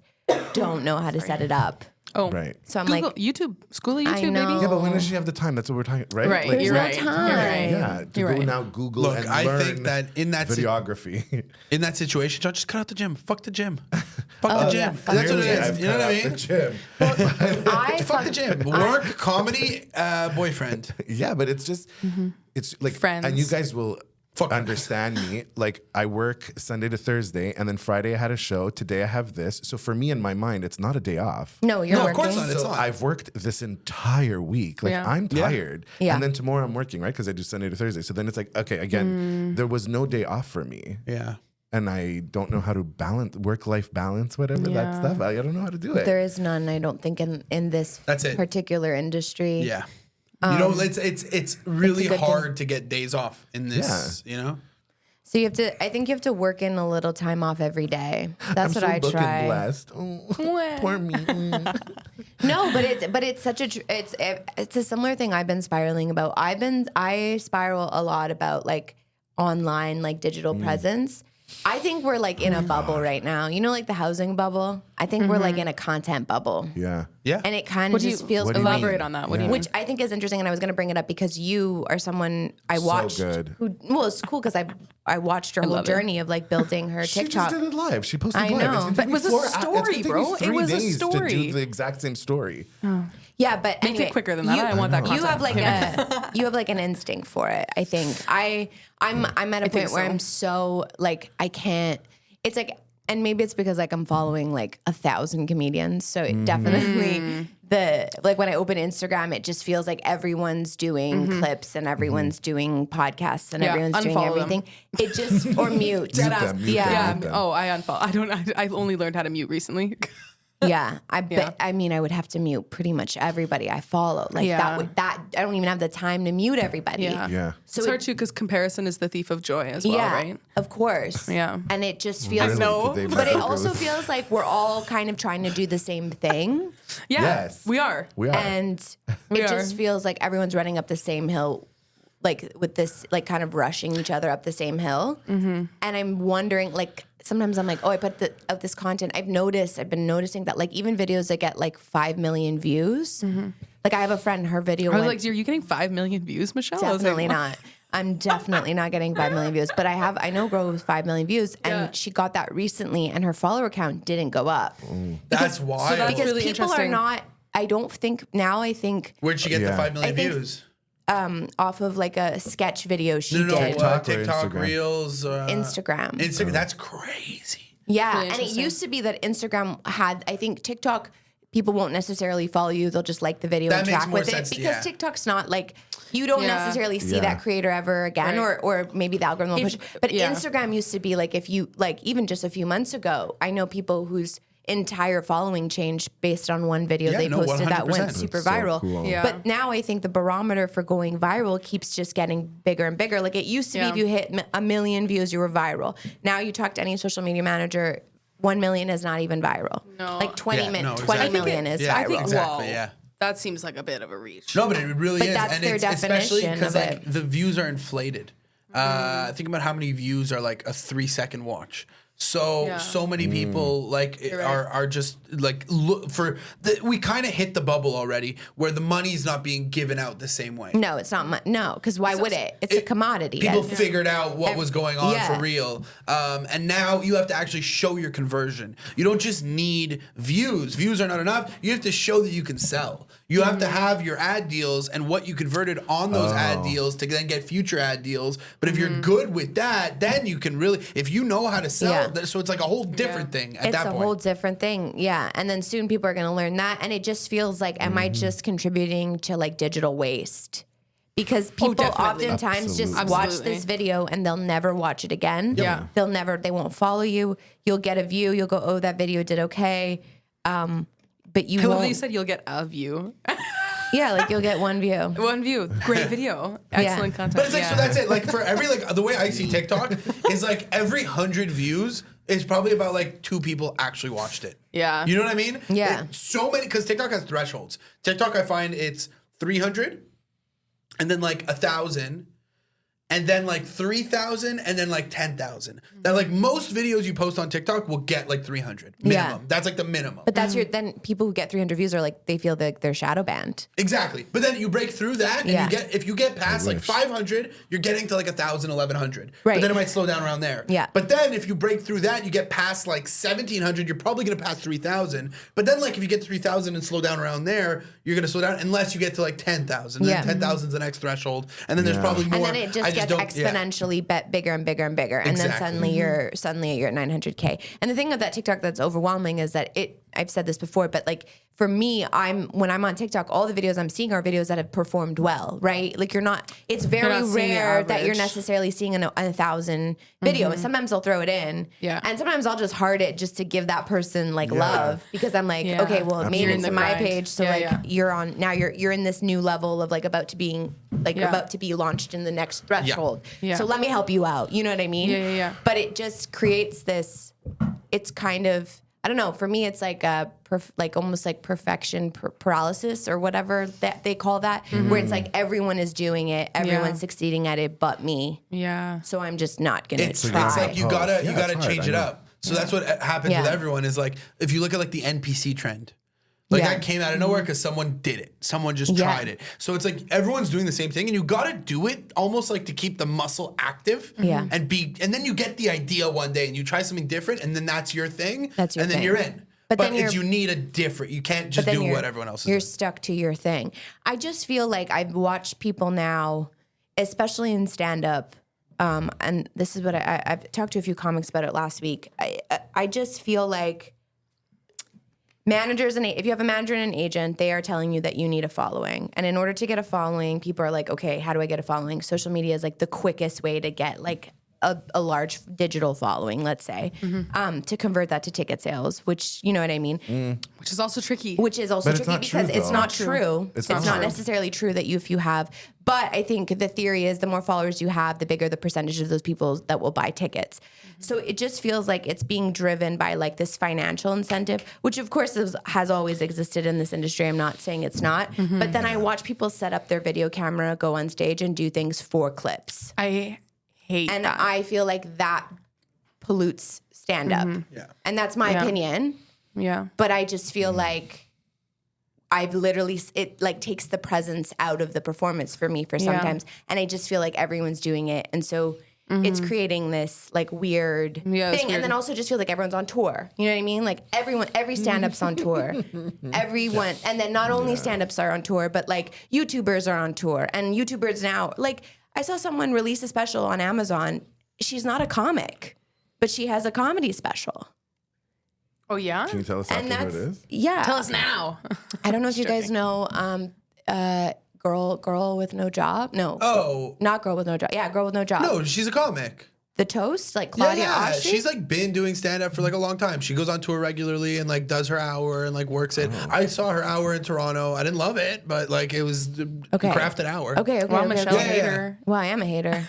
don't know how to set it up.
Oh.
Right.
So I'm
Google,
like,
YouTube, school of
I
YouTube,
know.
baby.
Yeah, but when does she have the time? That's what we're talking, right?
Right,
Like,
you're
no
right.
time.
You're right.
Yeah, to
You're
go
right.
now Google
Look,
and
I
learn
think that in that
videography.
in that situation, John, just cut out the gym. Fuck the gym. Fuck the gym.
yeah.
That's what it
Clearly,
is.
I've
You know
cut
what I
out the
mean?
gym.
Fuck the gym. Work, comedy, boyfriend.
Yeah, but it's just it's like
Friends.
and you guys will
Fuck.
understand me. Like I work Sunday to Thursday, and then Friday I had a show. Today I have this. So for me in my mind, it's not a day off.
no, you're
No, of
working.
course not. It's
So
not.
I've worked this entire week. Like
Yeah.
I'm tired.
Yeah.
And then tomorrow I'm working, right? Because I do Sunday to Thursday. So then it's like, okay, again, there was no day off for me.
Yeah.
And I don't know how to balance work-life balance, whatever that
Yeah.
stuff. I don't know how to do it.
There is none, I don't think, in this
That's it.
particular industry.
Yeah. You know, it's really
good
hard to get days off in this, you know?
So I think you have to work in a little time off every day. That's
I'm
what
so
I
book
try.
and blessed. Oh, poor me.
No, but it's such it's a similar thing I've been spiraling about. I spiral a lot about like online, like digital presence. I think we're like in a bubble right now. You know, like the housing bubble. I think we're like in a content bubble.
Yeah.
Yeah.
And it kind of just feels.
what do you
Elaborate
mean?
on that. What do you
Yeah.
mean?
Which I think is interesting, and I was going to bring it up because you are someone I watched.
good.
Well, it's cool because I watched her whole
love it.
journey of like building her
She
TikTok.
just did it live. She posted
I
live.
know.
It's gonna
But
take
it was
me
a
4 hours.
story,
It's gonna take me
bro. It
3
was a
days
story.
to do the exact same story.
Yeah, but
Make
anyway,
it quicker than that. I want that
You
content.
have like an instinct for it. I think I'm at a
think
point where
so.
I'm so like I can't. It's like, and maybe it's because like I'm following like 1,000 comedians, so it definitely like when I open Instagram, it just feels like everyone's doing clips and everyone's doing podcasts and
Yeah,
everyone's doing
unfollow them.
everything. It just or mute.
Mute them, mute
Yeah.
them.
Oh, I unfollow. I only learned how to mute recently.
Yeah, I bet. I mean, I would have to mute pretty much everybody I follow. Like
Yeah.
that. I don't even have the time to mute everybody.
Yeah.
Yeah.
So
It's hard too because comparison is the thief of joy as well,
yeah,
right?
of course.
Yeah.
and it just feels.
Rarely
know,
did they
But it
ever
also
go-
feels like we're all kind of trying to do the same thing,
Yeah,
Yes.
we are.
We are.
and
We
it just
are.
feels like everyone's running up the same hill, like with this, like kind of rushing each other up the same hill. And I'm wondering, like. Sometimes I'm like, oh, I put out this content. I've been noticing that like even videos that get like 5 million views. Like I have a friend, her video
I was
went
like, are you getting 5 million views, Michelle? I was
definitely
like,
not. I'm definitely not getting 5 million views, but I know a girl with 5 million views, and
Yeah.
she got that recently, and her follower count didn't go up
That's wild.
that's
because
really
people are
interesting.
not. I don't think now. I think
Where'd she get the
Yeah.
5 million
I think-
views?
off of like a sketch video she
No,
did.
TikTok or
TikTok
Instagram?
Reels.
Instagram.
Instagram. That's crazy.
Yeah,
Really
and it
interesting.
used to be that Instagram had. I think TikTok. People won't necessarily follow you; they'll just like the video
That
and
makes
track
more
with
sense,
it because
yeah.
TikTok's not like you don't
Yeah.
necessarily see
Yeah.
that creator ever again,
Right.
or maybe the algorithm will push. But
yeah.
Instagram used to be like if you like even just a few months ago, I know people whose entire following changed based on one video
Yeah,
they
no,
posted that
100%.
went super
That's so
viral.
cool.
Yeah.
But now I think the barometer for going viral keeps just getting bigger and bigger. Like it used to be
Yeah.
if you hit 1 million views, you were viral. Now you talk to any social media manager, 1 million is not even viral.
No.
Like 20
Yeah, no,
20
exactly.
million is
Yeah, I
viral.
think Exactly,
Whoa,
yeah.
that seems like a bit of a reach.
No, but it really
But
is.
that's
And
their
it's especially
definition
because
of
like
it.
the views are inflated. Think about how many views are like a 3-second watch. So
Yeah.
so many people like
right.
are just like look for we kind of hit the bubble already where the money's not being given out the same way.
No, it's not. No, because why would it? It's a commodity.
People
That's-
figured out what was going on
Yeah.
for real, and now you have to actually show your conversion. You don't just need views. Views are not enough. You have to show that you can sell. You have to have your ad deals and what you converted on those ad deals to then get future ad deals. But if you're good with that, then you can really, if you know how to sell,
Yeah.
so it's like a whole different thing at
it's
that
a
point.
whole different thing. Yeah. And then soon people are going to learn that. And it just feels like, am I just contributing to like digital waste? Because people
definitely.
oftentimes just
Absolutely.
watch
Absolutely.
this video and they'll never watch it again.
Yeah.
They won't follow you. You'll get a view. You'll go, oh, that video did okay. But you
I love that you
won't.
said you'll get a view.
Yeah, like you'll get one view.
One view. Great video. Excellent content.
But it's like,
yeah.
so that's it. Like for every, like the way I see TikTok is like every 100 views is probably about like 2 people actually watched it.
Yeah.
You know what I mean?
Yeah.
So many, because TikTok has thresholds. TikTok, I find it's 300 and then like 1,000 and then like 3,000 and then like 10,000. That like most videos you post on TikTok will get like 300 minimum.
Yeah.
That's like the minimum.
But that's then people who get 300 views are like, they feel like they're shadow banned.
Exactly. But then you break through that and
Yeah.
if you get past like
wish.
500, you're getting to like 1,000, 1,100.
Right.
But then it might slow down around there.
Yeah.
But then if you break through that, you get past like 1,700, you're probably going to pass 3,000. But then like if you get 3,000 and slow down around there, you're going to slow down unless you get to like 10,000.
Yeah.
Then 10,000 is the next threshold. And then there's
Yeah.
probably more.
And then it just gets exponentially bigger and bigger and bigger, and then
Exactly.
suddenly you're at 900K. And the thing of that TikTok that's overwhelming is that I've said this before, but like for me, when I'm on TikTok, all the videos I'm seeing are videos that have performed well, right? Like it's very
not seeing the
rare that you're
average.
necessarily seeing a 1,000 video. Sometimes they'll throw it in,
Yeah.
and sometimes I'll just heart it just to give that person like love, because I'm like,
Yeah.
okay, well, it made
You're
it
in
to
the
my
grind.
page, so
Yeah,
like
yeah.
you're in this new level of like about to be launched in the next threshold.
Yeah.
So let me help you out. You know what I mean?
Yeah.
But it just creates this, it's kind of I don't know. For me, it's like almost like perfection paralysis or whatever that they call that, where it's like everyone is doing it, everyone's succeeding at it, but me.
Yeah.
So I'm just not gonna try.
It's like you gotta
it's
change
hard,
it
I know.
up. So that's what happens with everyone is like, if you look at like the NPC trend, like that came out of nowhere because someone did it. Someone just tried it. So it's like everyone's doing the same thing and you gotta do it almost like to keep the muscle active.
Yeah.
And then you get the idea one day and you try something different and then that's your thing.
That's your
and then
thing.
you're in.
But then
you need a different, you can't just do what everyone else is
You're
doing.
stuck to your thing. I just feel like I've watched people now, especially in stand-up, and this is what I've talked to a few comics about it last week. I just feel like managers and if you have a manager and an agent, they are telling you that you need a following. And in order to get a following, people are like, okay, how do I get a following? Social media is like the quickest way to get like a large digital following, let's say, to convert that to ticket sales, which, you know what I mean?
Which is also tricky.
Which is also
But it's
tricky
not
because
true,
it's
though.
not true.
It's
It's
not
not
true.
necessarily true that if you have, but I think the theory is the more followers you have, the bigger the percentage of those people that will buy tickets. So it just feels like it's being driven by like this financial incentive, which of course has always existed in this industry. I'm not saying it's not, but then I watch people set up their video camera, go on stage and do things for clips.
I hate
And
that.
I feel like that pollutes stand up.
Yeah.
And that's my opinion.
Yeah.
But I just feel like I've literally, it like takes the presence out of the performance for me for sometimes. And I just feel like everyone's doing it. And so it's creating this like weird
it's
thing.
weird.
And then also just feels like everyone's on tour. You know what I mean? Like every stand-up's on tour. Everyone. And then not only stand-ups are on tour, but like YouTubers are on tour. And YouTubers now, like I saw someone release a special on Amazon. She's not a comic, but she has a comedy special.
Oh, yeah?
Can you tell us
And
after who it
that's,
is?
yeah.
Tell us now.
I don't know if you guys know Girl with No Job. No.
Oh.
Not Girl with No Job. Yeah, Girl with No Job.
No, she's a comic.
The Toast, like Claudia
yeah,
Oshry?
she's like been doing stand up for like a long time. She goes on tour regularly and like does her hour and like works it. I saw her hour in Toronto. I didn't love it, but like it was a crafted hour.
Okay.
Well, Michelle
okay.
hater.
Well, I am a hater.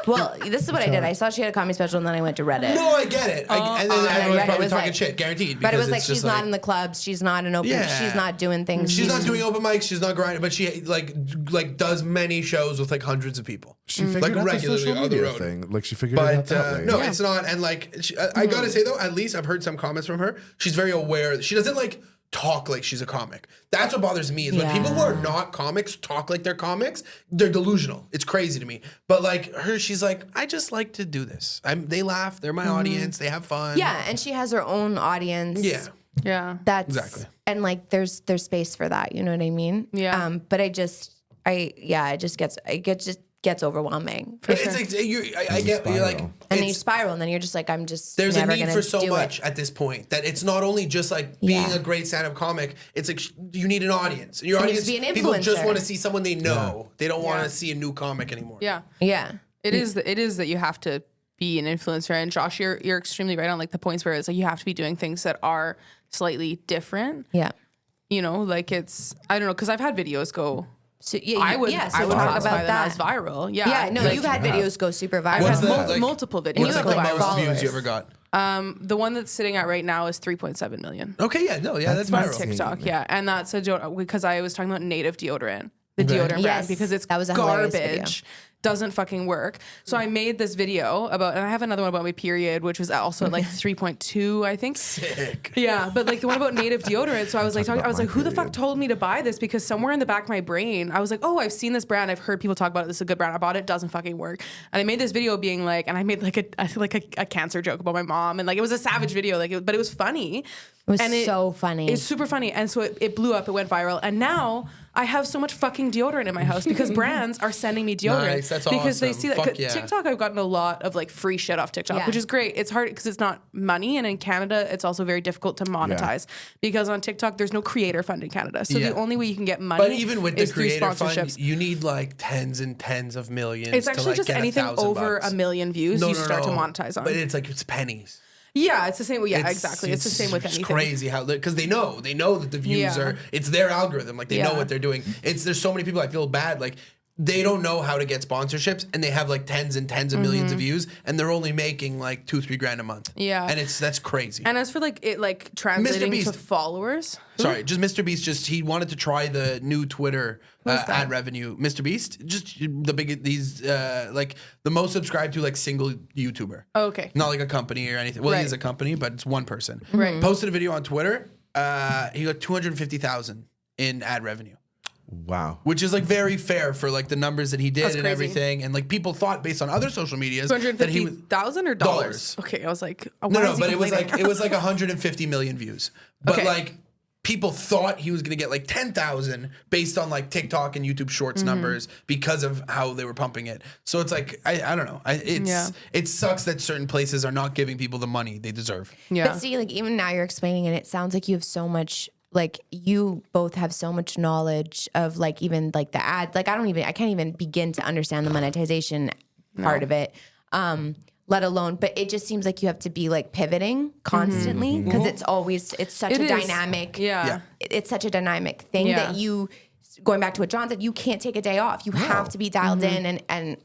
Well, this is what I did. I saw she had a comedy special, and then I went to Reddit.
No, I get it. And then everyone's
Reddit
probably
was
talking
like-
shit, guaranteed.
But it was
because
like
it's
she's
just
not in the clubs. She's not an open.
Yeah.
She's not doing things.
She's not doing open mics. She's not grinding, but she like does many shows with like hundreds of people.
She figured
Like
out the
regularly
social
on the
media
road.
thing. Like she figured it out
But
that way.
no, it's not. And like, I gotta say though, at least I've heard some comments from her. She's very aware. She doesn't like talk like she's a comic. That's what bothers me is when people who are not comics talk like they're comics. They're delusional. It's crazy to me. But like her, she's like, I just like to do this. They laugh. They're my audience. They have fun.
Yeah, and she has her own audience.
Yeah.
Yeah.
That's
Exactly.
And like, there's space for that. You know what I mean?
Yeah.
But it just gets overwhelming.
It's like I get you're like
spiral.
And then you
it's-
spiral, and then you're just like, I'm just
there's a
never
need
gonna
for so
do
much
it.
at this point that it's not only just like being
Yeah.
a great stand-up comic. It's like you need an audience. And your
And you
audience,
just be an
people just
influencer.
want to see someone they know. They don't want to see a new comic anymore.
Yeah.
Yeah.
It is that you have to be an influencer. And Josh, you're extremely right on like the points where it's like you have to be doing things that are slightly different.
Yeah.
You know, like I don't know, because I've had videos go.
So yeah,
I would
so
I would
talk
classify
about
them
that.
as viral. Yeah.
Yeah, no,
Like,
you've had videos go super viral.
I've
What's
had
the, like-
multiple videos
What's like
go
the
like
most
viral.
views you
followers.
ever got?
The one that's sitting at right now is 3.7 million.
Okay, yeah, no, yeah, that's
On
viral.
TikTok, yeah, and that's because I was talking about native deodorant, the deodorant brand,
Yes,
because it's
that was a hilarious video.
garbage, doesn't fucking work. So I made this video about, and I have another one about my period, which was also like 3.2, I think.
Sick.
Yeah, but like the one about native deodorant. So I was like,
about
I was
my
like, who the fuck
period.
told me to buy this? Because somewhere in the back of my brain, I was like, oh, I've seen this brand. I've heard people talk about it. This is a good brand. I bought it. Doesn't fucking work. And I made this video being like, and I made like a cancer joke about my mom, and like it was a savage video, like, but it was funny.
It was
And
so funny.
It's super funny. And so it blew up. It went viral. And now I have so much fucking deodorant in my house because brands are sending me deodorant.
Nice, that's
because they
awesome.
see that.
Fuck
'Cause
yeah.
TikTok, I've gotten a lot of like free shit off TikTok,
Yeah.
which is great. It's hard because it's not money. And in Canada, it's also very difficult to monetize because on TikTok, there's no creator fund in Canada. So
Yeah.
the only way you can get money
But even with the
is through
creator fund,
sponsorships.
you need like tens and tens of millions.
It's
to,
actually
like,
just
get
anything
$1,000
over
bucks.
a million views you start to monetize on.
But it's like it's pennies.
Yeah, it's the same. Yeah, exactly. It's the same with anything.
It's crazy how because they know that the views
Yeah.
are. It's their algorithm. Like they know
Yeah.
what they're doing. There's so many people. I feel bad. Like they don't know how to get sponsorships, and they have like tens and tens of millions of views, and they're only making like $2-3 grand a month.
Yeah.
And that's crazy.
And as for like it like translating
Beast.
to followers.
Sorry, just Mr. Beast. He wanted to try the new Twitter ad revenue. Mr. Beast, just the big like the most subscribed to like single YouTuber.
Oh, okay.
Not like a company or anything. Well, he
Right.
is a company, but it's one person.
Right.
Posted a video on Twitter. He got 250,000 in ad revenue.
Wow.
Which is like very fair for like the numbers that he did
That's
and
crazy.
everything. And like people thought based on other social medias that he was
$250,000 or dollars? Okay, I was like, oh,
no, but it was like 150 million views. But
Okay.
like people thought he was gonna get like 10,000 based on like TikTok and YouTube Shorts numbers because of how they were pumping it. So it's like I don't know. It sucks that certain places are not giving people the money they deserve.
Yeah.
But see, like even now you're explaining it, it sounds like you have so much, like you both have so much knowledge of like even like the ad. Like I can't even begin to understand the monetization part of it. Let alone, but it just seems like you have to be like pivoting constantly because it's such
It
a
is.
dynamic.
Yeah.
It's such a dynamic thing that you, going back to what John said, you can't take a day off. You have to be dialed in. And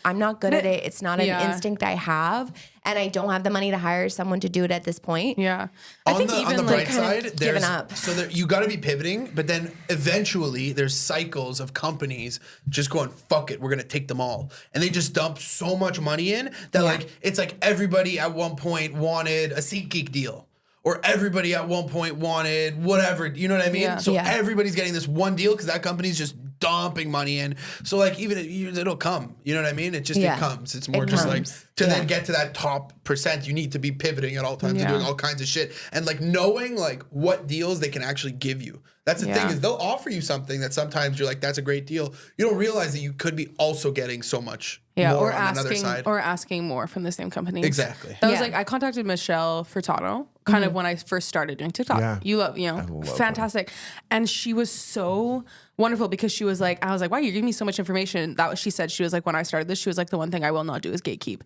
I'm not good at it. It's not an instinct I have. And I don't have the money to hire someone to do it at this point.
Yeah. I think
on the
even
bright
like
side,
given up.
So you got to be pivoting, but then eventually there's cycles of companies just going, fuck it, we're gonna take them all, and they just dump so much money in that like it's like everybody at one point wanted a SeatGeek deal. Or everybody at one point wanted whatever, you know what I mean?
Yeah.
So
Yeah.
everybody's getting this one deal because that company's just dumping money in. So like even it'll come, you know what I mean? It comes. It's more just like to then get to that top percent, you need to be pivoting at all times and doing all kinds of shit and like knowing like what deals they can actually give you. That's the thing is they'll offer you something that sometimes you're like, that's a great deal. You don't realize that you could be also getting so much more
or
on another side.
asking more from the same company.
Exactly.
That was like I contacted Michelle Furtado kind of when I first started doing TikTok.
Yeah.
You love, fantastic. And she was so wonderful because she was like, I was like, wow, you're giving me so much information. That was, she said, she was like, when I started this, she was like, the one thing I will not do is gatekeep.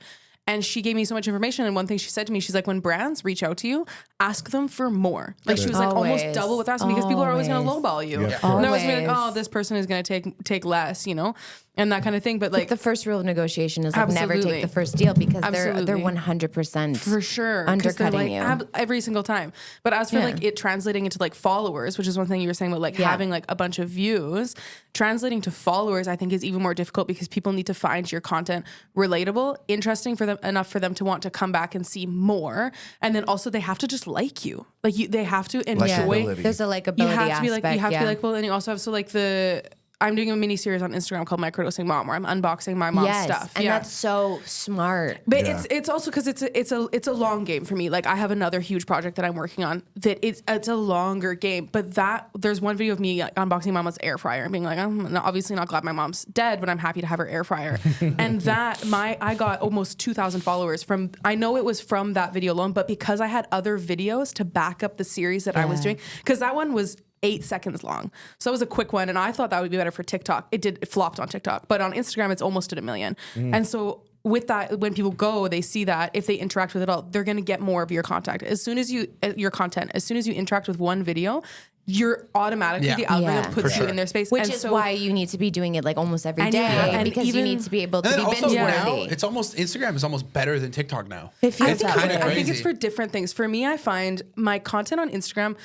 And she gave me so much information. And one thing she said to me, she's like, when brands reach out to you, ask them for more. Like she was like almost
Always.
double with asking because people are always going to lowball you.
Yeah,
And they're always gonna be like,
Always.
oh, this person is going to take less, you know, and that kind of thing. But like
The first rule of negotiation is like never
Absolutely.
take the first deal because they're
Absolutely.
100%
for sure 'cause they're,
undercutting
like,
you.
every single time. But as for like it translating into like followers, which is one thing you were saying about like having like a bunch of views, translating to followers I think is even more difficult because people need to find your content relatable, interesting for them, enough for them to want to come back and see more, and then also they have to just like you, they have to enjoy.
Likability.
There's a likability
You have to be like
aspect,
you have to be likable, and you also have I'm doing a mini series on Instagram called Microdosing Mom, where I'm unboxing my mom's stuff.
and that's so smart.
But it's also because it's a long game for me. Like I have another huge project that I'm working on that it's a longer game. But there's one video of me unboxing my mom's air fryer and being like, I'm obviously not glad my mom's dead, but I'm happy to have her air fryer. And I got almost 2,000 followers from. I know it was from that video alone, but because I had other videos to back up the series that I was doing, because that one was 8 seconds long. So it was a quick one. And I thought that would be better for TikTok. It flopped on TikTok, but on Instagram, it's almost at 1 million. And so with that, when people go, they see that if they interact with it all, they're going to get more of your content. As soon as you interact with one video, you're automatically, the algorithm puts you in their space.
Which is why you need to be doing it like almost every day
and
because you need to be able to
And
be
then also
binge
now,
worthy.
it's almost Instagram is almost better than TikTok now.
It feels
It's
that
kind
way.
of
I
crazy.
think it's for different things. For me, I find my content on Instagram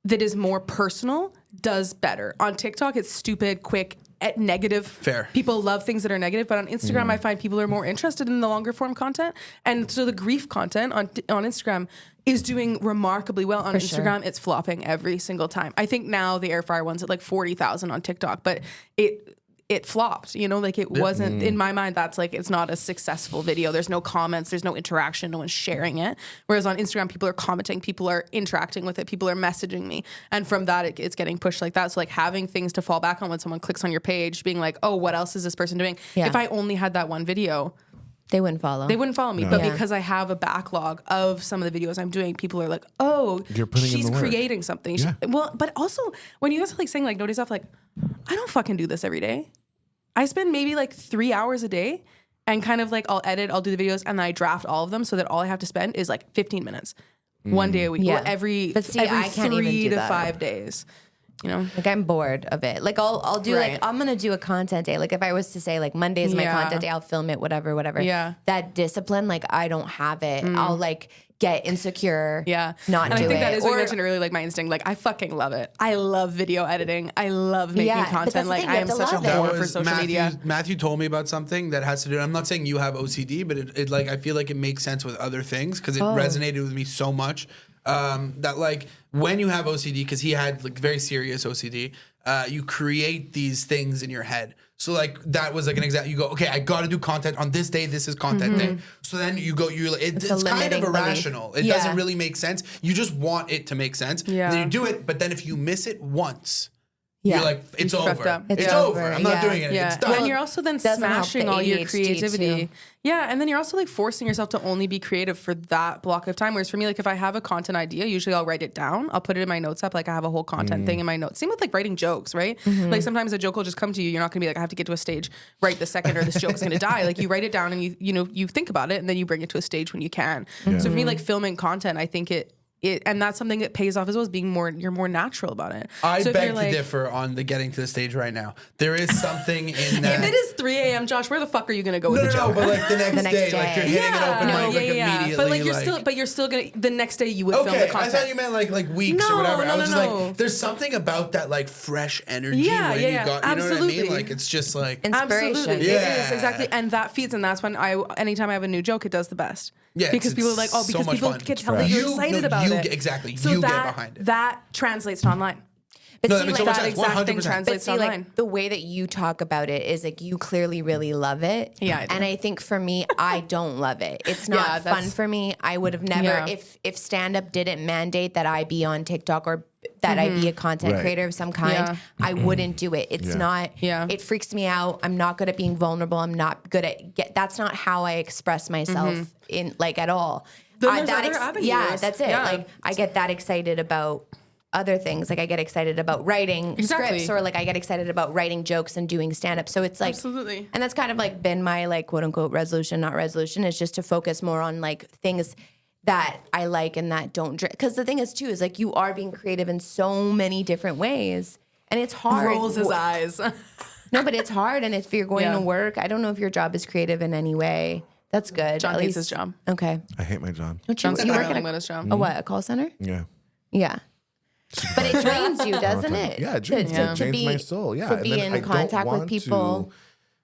that is more personal does better. On TikTok, it's stupid, quick, negative.
Fair.
People love things that are negative, but on Instagram, I find people are more interested in the longer form content. And so the grief content on Instagram is doing remarkably well. On Instagram, it's flopping every single time. I think now the air fryer one's at like 40,000 on TikTok, but it flopped, you know, like it wasn't, in my mind, that's like, it's not a successful video. There's no comments, there's no interaction, no one's sharing it. Whereas on Instagram, people are commenting, people are interacting with it, people are messaging me. And from that, it's getting pushed like that. So like having things to fall back on when someone clicks on your page, being like, oh, what else is this person doing?
Yeah.
If I only had that one video,
They wouldn't follow.
they wouldn't follow me. But because I have a backlog of some of the videos I'm doing, people are like, oh,
You're putting in
she's
the work.
creating something.
Yeah.
Well, but also when you guys are like saying like no days off, like I don't fucking do this every day. I spend maybe like 3 hours a day and kind of like I'll do the videos and then I draft all of them so that all I have to spend is like 15 minutes. One day a week.
Yeah.
Or every
But see,
every
I can't even
3
do
to
that.
5 days.
Like I'm bored of it. Like I'll do
Right.
like I'm gonna do a content day. Like if I was to say like Monday is my
Yeah.
content day, I'll film it, whatever.
Yeah.
That discipline, like I don't have it. I'll like get insecure.
Yeah.
Not
and
do
I think
it.
that is what you mentioned earlier, like my instinct. Like I fucking love it. I love video editing. I love making
Yeah, but that's
content.
the
Like
thing,
I
you
am
have to
such a
love it.
whore
That
for
was
social media.
Matthew told me about something that has to do. I'm not saying you have OCD, but it like I feel like it makes sense with other things because it resonated with me so much. That like when you have OCD, because he had like very serious OCD, you create these things in your head. So like that was like an example. You go, okay, I got to do content on this day. This is content day. So then you go, it's kind of
limiting belief.
irrational. It
Yeah.
doesn't really make sense. You just want it to make sense.
Yeah.
Then you do it, but then if you miss it once,
Yeah.
you're like, it's
You fucked
over.
up.
It's
It's
over.
over,
I'm not
yeah.
doing it.
Yeah,
It's done.
and you're also then
Doesn't help
smashing
the
all your
ADHD
creativity.
too.
Yeah, and then you're also like forcing yourself to only be creative for that block of time. Whereas for me, like if I have a content idea, usually I'll write it down. I'll put it in my notes app. Like I have a whole content thing in my notes. Same with like writing jokes, right? Like sometimes a joke will just come to you. You're not gonna be like, I have to get to a stage right the second or this joke's gonna die. Like you write it down and you think about it and then you bring it to a stage when you can. So for me, like filming content, I think it and that's something that pays off as well as being you're more natural about it.
I
So if
beg
you're
to
like,
differ on the getting to the stage right now. There is something in that.
if it is 3 a.m., Josh, where the fuck are you gonna go
no,
with
no,
the
no,
joke?
but like the next,
next
day,
day.
like you're hitting an open mic like immediately.
But like you're still gonna the next day you would film the
Okay, I
content.
thought you meant like weeks or
No,
whatever.
no,
I was
no,
just
no.
like, there's something about that like fresh energy
Yeah,
when
yeah,
you
yeah,
got, you know what I mean?
absolutely.
Like it's just like,
Inspiration.
Absolutely,
Yeah.
it is exactly, and that feeds, and that's when anytime I have a new joke, it does the best.
Yeah,
because people are like,
so
because
much
people
fun.
can
It's
tell that you're
fresh.
excited
No,
about
you
it.
get- exactly,
So
you get
that,
behind it.
That translates to online.
But
No,
see,
that makes
like,
so much
that
sense.
exact thing
100%.
translates
but see,
online.
like the way that you talk about it is like you clearly really love it.
Yeah, I do.
And I think for me, I don't love it. It's not
Yeah,
fun
that's-
for me. I would have never
Yeah.
if stand up didn't mandate that I be on TikTok or that I be a content
Right.
creator of some kind,
Yeah.
I wouldn't do it. It's
Yeah.
not.
Yeah.
It freaks me out. I'm not good at being vulnerable. I'm not good at that's not how I express myself in like at all.
Then there's other avenues.
Yeah, that's it.
Yeah.
Like I get that excited about other things. Like I get excited about writing
Exactly.
scripts, or like I get excited about writing jokes and doing stand up. So it's like,
Absolutely.
and that's kind of like been my like quote unquote resolution, not resolution, is just to focus more on like things that I like and that don't drink. Because the thing is too, is like you are being creative in so many different ways. And it's hard.
Rolls his eyes.
No, but it's hard. And if you're going
Yeah.
to work, I don't know if your job is creative in any way. That's good.
John
At
hates
least-
his job.
Okay.
I hate my job.
Don't you,
John's
you work
smiling
at
about his job.
a what? A call center?
Yeah.
Yeah. But it drains you, doesn't it?
Yeah, it drains,
To
it drains
be-
my soul. Yeah.
To
And
be
then
in
I
contact
don't
with
want
people.
to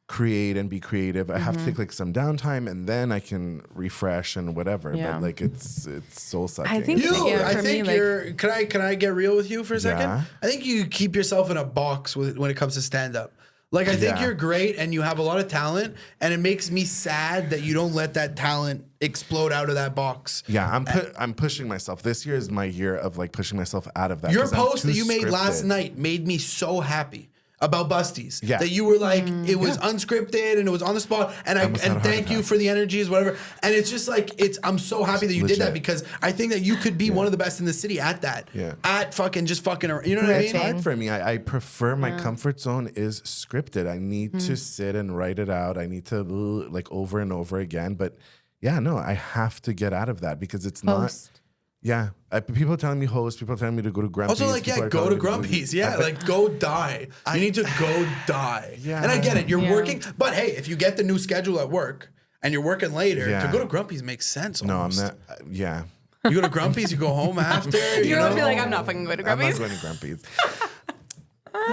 create and be creative. I have to take like some downtime and then I can refresh and whatever.
Yeah.
But like it's soul sucking.
I think-
You,
Yeah,
I
for me,
think
like-
you're. Can I get real with you for a second?
Yeah.
I think you keep yourself in a box when it comes to stand up. Like I think
Yeah.
you're great and you have a lot of talent, and it makes me sad that you don't let that talent explode out of that box.
Yeah, I'm pushing myself. This year is my year of like pushing myself out of that.
Your
'cause I'm
post
too
that you made last
scripted.
night made me so happy about Busties.
Yeah.
That you were like, it was unscripted and it was on the spot. And
almost had a
and
heart
thank you
attack.
for the energies, whatever. And it's just like I'm so happy that you did that
legit.
because I think that you could be one of the best in the city at that.
Yeah.
At fucking just fucking around. You know what I
It's
mean?
hard for me. I prefer my comfort zone is scripted. I need to sit and write it out. I need to like over and over again. But yeah, no, I have to get out of that because it's
Host.
not. Yeah, people are telling me host. People are telling me to go to Grumpy's.
Also, like,
people
yeah,
are
go
telling
to
me
Grumpy's. Yeah, like, go die. You need to go die.
Yeah.
And I get it. You're
Yeah.
working. But hey, if you get the new schedule at work and you're working later,
Yeah.
to go to Grumpy's makes sense
No, I'm
almost.
not. Yeah,
You go to Grumpy's, you go home after.
You're
know?
gonna be like, I'm not fucking going to
I'm not
Grubby's.
going to Grumpy's.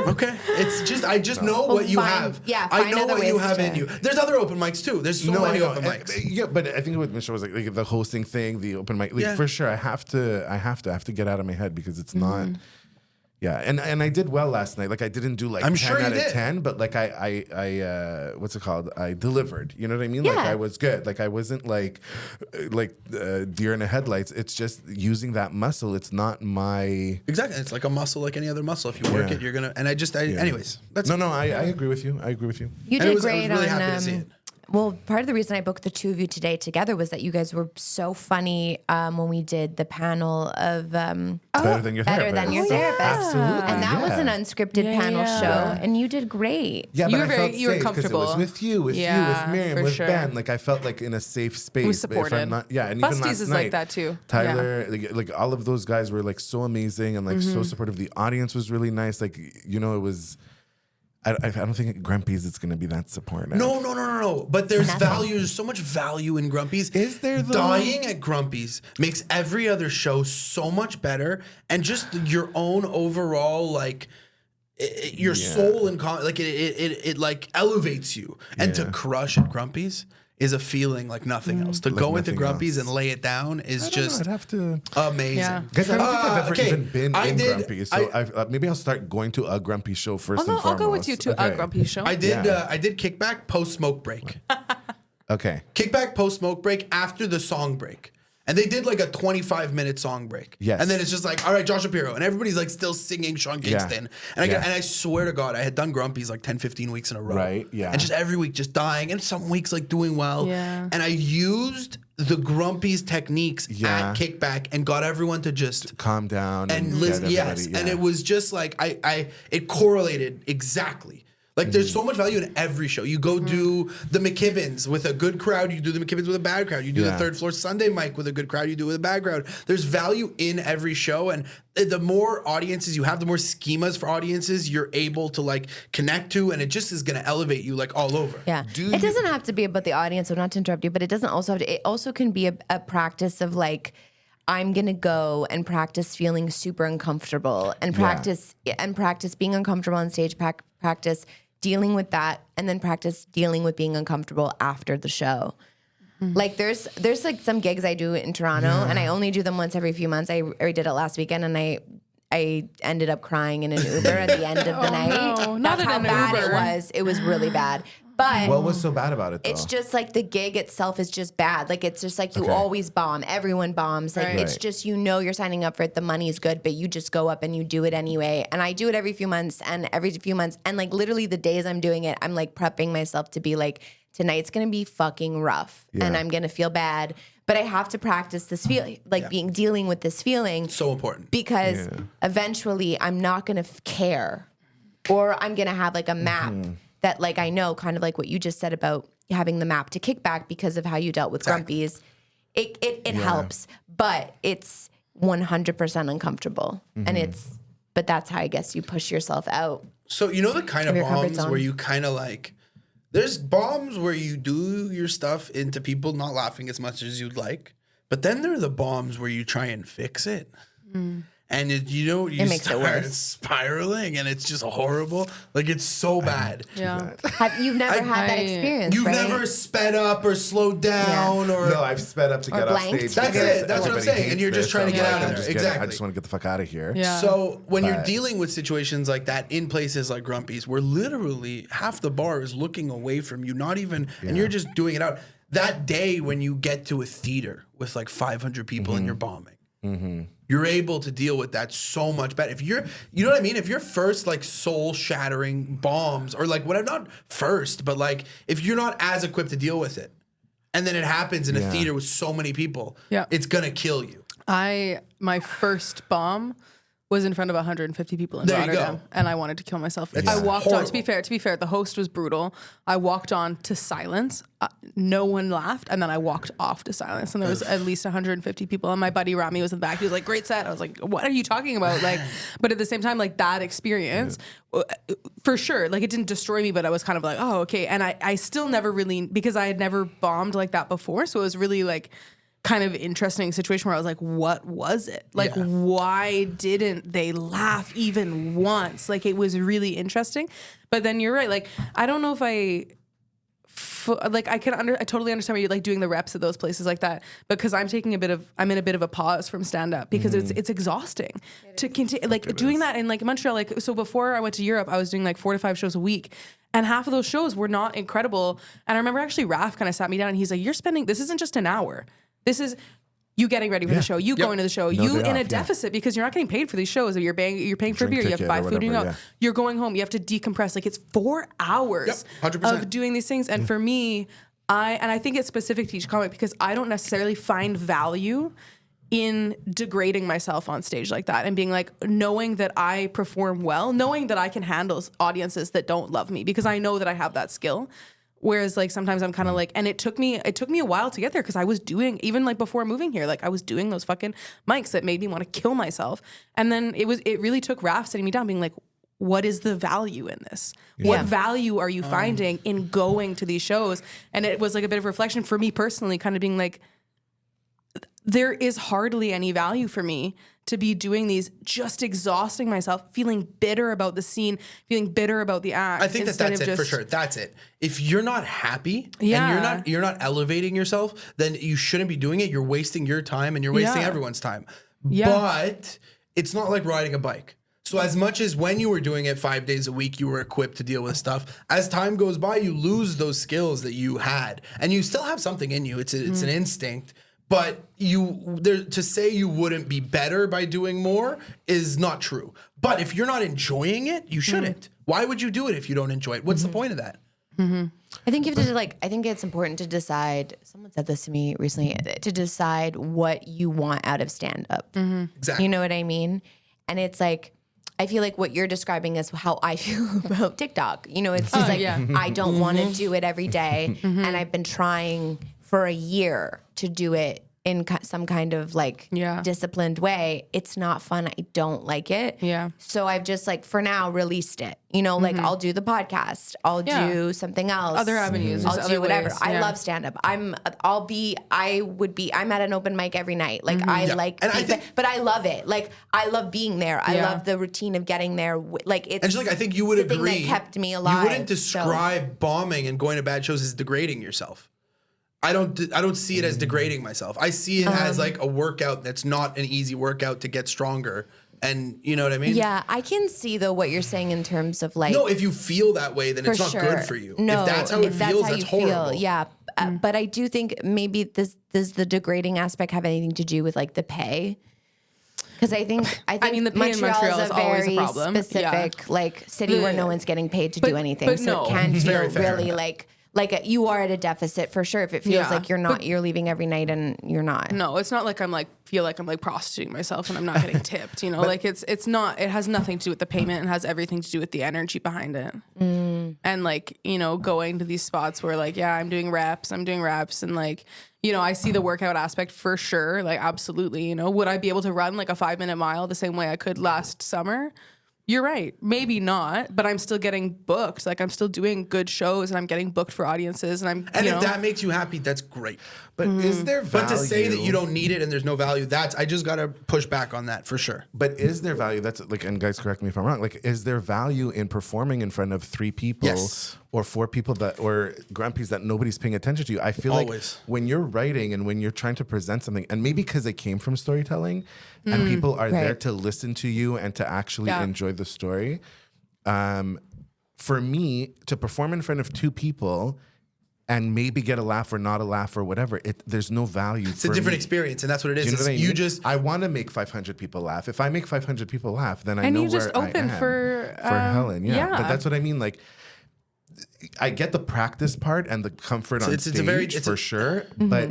Okay. It's just, I just know what you
find-
have.
yeah,
I
find
know
other
what you
ways
have
to-
in you. There's other open mics too. There's so
I
many
know.
open
And-
mics.
yeah, but I think with Michelle was like the hosting thing, the open mic. Like
Yeah.
for sure, I have to get out of my head because it's not. Yeah, and I did well last night. Like I didn't do like
I'm
10
sure you
out of
did.
10, but like I what's it called? I delivered. You know what I mean? Like
Yeah.
I was good. Like I wasn't like deer in the headlights. It's just using that muscle. It's not my.
Exactly. It's like a muscle, like any other muscle. If you work
Yeah.
it, you're gonna. And anyways, that's
No, I agree with you. I agree with you.
You
And
did
I was
great
really
on
happy to see it.
well, part of the reason I booked the two of you today together was that you guys were so funny when we did the panel of
Better Than Your
Better
Therapist.
Than Your Therapist.
Absolutely.
And that was an unscripted panel
yeah.
show, and you did great.
Yeah,
You
but
were
I
very-
felt
you were
safe 'cause
comfortable.
It was with you, with
Yeah,
Miriam,
for
with
sure.
Ben. Like I felt like in a safe space.
We
If I'm
supported.
not, yeah, and even
Busties
last
is
night,
like that too.
Tyler, like all of those guys were like so amazing and like
Mm-hmm.
so supportive. The audience was really nice. Like it was. I don't think at Grumpy's it's going to be that supportive.
No. But there's value. There's so much value in Grumpy's.
Is there, though?
Dying at Grumpy's makes every other show so much better, and just your own overall like your soul and like it like elevates you. And to crush at Grumpy's is a feeling like nothing else. To go into
nothing
Grumpy's
else.
and lay it down is
I don't know,
just
I'd have to.
amazing.
Yeah.
Guys, I don't think I've ever
okay,
even been
I
in
did-
Grumpy, so maybe I'll start going to a Grumpy show first and foremost.
I'll go with you to a Grumpy show.
I did.
Yeah.
I did kickback post smoke break.
Okay.
Kickback post smoke break after the song break. And they did like a 25-minute song break.
Yes.
And then it's just like, all right, Josh Shapiro. And everybody's like still singing Sean Kingston. And I swear to God, I had done Grumpy's like 10, 15 weeks in a row.
Right, yeah.
And just every week just dying. And some weeks like doing well.
Yeah.
And I used the Grumpy's techniques at Kickback and got everyone to just
Calm down
and
get
listen. Yes.
everybody-
And it was just like it correlated exactly. Like there's so much value in every show. You go do the McKibbins with a good crowd. You do the McKibbins with a bad crowd. You do the Third Floor Sunday mic with a good crowd. You do it with a bad crowd. There's value in every show, and the more audiences you have, the more schemas for audiences you're able to like connect to, and it just is going to elevate you like all over.
Yeah. It doesn't have to be about the audience, so not to interrupt you, but it doesn't also have to, it also can be a practice of like, I'm going to go and practice feeling super uncomfortable and practice being uncomfortable on stage, practice dealing with that, and then practice dealing with being uncomfortable after the show. Like there's like some gigs I do in Toronto and I only do them once every few months. I did it last weekend and I ended up crying in an Uber at the end of the night.
no, not
That's
in
how
an
bad
Uber.
it was. It was really bad. But
What was so bad about it, though?
it's just like the gig itself is just bad. Like it's just like you always bomb. Everyone bombs. Like
Right.
it's just you're signing up for it. The money's good, but you just go up and you do it anyway. And I do it every few months and like literally the days I'm doing it, I'm like prepping myself to be like, tonight's gonna be fucking rough and I'm gonna feel bad. But I have to practice this feeling, like dealing with this feeling.
So important.
Because eventually I'm not gonna care, or I'm gonna have like a map that like I know, kind of like what you just said about having the map to Kickback because of how you dealt with Grumpy's. It helps, but it's 100% uncomfortable, and but that's how I guess you push yourself out.
So you know the kind of
Your comfort
bombs
zone.
where you kind of like, there's bombs where you do your stuff into people not laughing as much as you'd like, but then there are the bombs where you try and fix it. And you
makes it
start
worse.
spiraling, and it's just horrible. Like it's so bad.
Yeah.
You've never had that experience,
You've
right?
never sped up or slowed down or
No, I've sped up to get off
blanked.
stage.
That's
because
it. That's what I'm
everybody
saying.
hates
And you're just
this.
trying to
I'm
get
like,
out of
I'm
there.
just
Exactly.
I just want to get the fuck out of here.
Yeah.
So when you're
But-
dealing with situations like that in places like Grumpy's, where literally half the bar is looking away from you, not even, and you're just doing it out. That day when you get to a theater with like 500 people and you're bombing, you're able to deal with that so much better. If you're, you know what I mean? If your first like soul shattering bombs or like whatever, not first, but like if you're not as equipped to deal with it, and then it happens in a theater with so many people, it's gonna kill you.
My first bomb was in front of 150 people in
There you
Rotterdam,
go.
and I wanted to kill myself.
It's
I walked on.
horrible.
To be fair, the host was brutal. I walked on to silence. No one laughed, and then I walked off to silence, and there was at least 150 people. And my buddy Rami was in the back. He was like, "Great set." I was like, "What are you talking about?" Like, but at the same time, like that experience, for sure, like it didn't destroy me, but I was kind of like, "Oh, okay." And I still never really, because I had never bombed like that before, so it was really like kind of interesting situation where I was like, what was it? Like, why didn't they laugh even once? Like, it was really interesting. But then you're right. Like, I don't know if I totally understand why you're like doing the reps at those places like that, because I'm in a bit of a pause from stand up because it's exhausting to continue like doing that in like Montreal. Like, so before I went to Europe, I was doing like 4 to 5 shows a week. And half of those shows were not incredible. And I remember actually Raph kind of sat me down and he's like, this isn't just an hour. This is you getting ready for the show, you going to the show, you
day
in a
off,
deficit because you're not getting paid for these shows. You're paying for beer, you have to
ticket
buy
or
food, and you
whatever,
go. You're going home, you have to decompress. Like it's 4 hours
100%.
of doing these things. And for me, I think it's specific to each comic because I don't necessarily find value in degrading myself on stage like that and being like, knowing that I perform well, knowing that I can handle audiences that don't love me because I know that I have that skill. Whereas like sometimes I'm kind of like, and it took me a while to get there because I was doing, even like before moving here, like I was doing those fucking mics that made me want to kill myself. And then it really took Raph sitting me down being like, what is the value in this?
Yeah.
What value are you finding in going to these shows? And it was like a bit of reflection for me personally, kind of being like, there is hardly any value for me to be doing these, just exhausting myself, feeling bitter about the scene, feeling bitter about the act.
I think that's it for sure. That's it. If you're not happy
Yeah.
and you're not elevating yourself, then you shouldn't be doing it. You're wasting your time and you're wasting
Yeah.
everyone's time.
Yeah.
But it's not like riding a bike. So as much as when you were doing it 5 days a week, you were equipped to deal with stuff, as time goes by, you lose those skills that you had. And you still have something in you. It's an instinct. But to say you wouldn't be better by doing more is not true. But if you're not enjoying it, you shouldn't. Why would you do it if you don't enjoy it? What's the point of that?
I think you have to I think it's important to decide, someone said this to me recently, to decide what you want out of stand-up.
Exactly.
You know what I mean? And it's like, I feel like what you're describing is how I feel about TikTok. You know, it's just I don't want to do it every day. And I've been trying for a year to do it in some kind of like disciplined way. It's not fun. I don't like it.
Yeah.
So I've just like for now released it. You know, like I'll do the podcast. I'll do something else.
Other avenues.
I'll
There's
do
other
whatever.
ways.
I
Yeah.
love stand up. I'm at an open mic every night. Like I like,
And I think-
but I love it. Like I love being there. I love the routine of getting there. Like it's
And just like I think you would
the thing
agree,
that kept me alive.
you wouldn't
So-
describe bombing and going to bad shows as degrading yourself. I don't see it as degrading myself. I see it as like a workout that's not an easy workout to get stronger. And you know what I mean?
Yeah, I can see though what you're saying in terms of like.
No, if you feel that way, then it's not good for you.
No,
if that's how it feels, that's horrible.
Yeah, but I do think maybe does the degrading aspect have anything to do with like the pay? Because I think
mean, the pay in
Montreal
Montreal
is
is
a
always a
very
problem.
specific like city where no one's getting paid to do anything.
but
So
no.
it can
It's
feel
very fair.
really like you are at a deficit for sure. If it feels
Yeah.
like you're leaving every night and you're not.
No, it's not like feel like I'm prostituting myself and I'm not getting tipped, you know, like it's not, it has nothing to do with the payment. It has everything to do with the energy behind it. And like, you know, going to these spots where like, I'm doing reps and like, you know, I see the workout aspect for sure. Like absolutely, you know, would I be able to run like a 5-minute mile the same way I could last summer? You're right. Maybe not, but I'm still getting booked. Like I'm still doing good shows and I'm getting booked for audiences and
And if that makes you happy, that's great.
But is there value?
But to say that you don't need it and there's no value, I just got to push back on that for sure.
But is there value? That's like, and guys, correct me if I'm wrong. Like, is there value in performing in front of 3 people
Yes.
or 4 people or grumpies that nobody's paying attention to you? I feel
Always.
like when you're writing and when you're trying to present something, and maybe because it came from storytelling, and people are there
Right.
to listen to you and to actually enjoy the story. For me to perform in front of 2 people and maybe get a laugh or not a laugh or whatever, there's no value.
It's a different experience, and that's what it is.
You know what I mean?
just
I want to make 500 people laugh. If I make 500 people laugh, then I
And
know
you just
where
open
I am
for,
Helen. Yeah.
yeah.
But that's what I mean. Like, I get the practice part and the comfort on stage for sure. But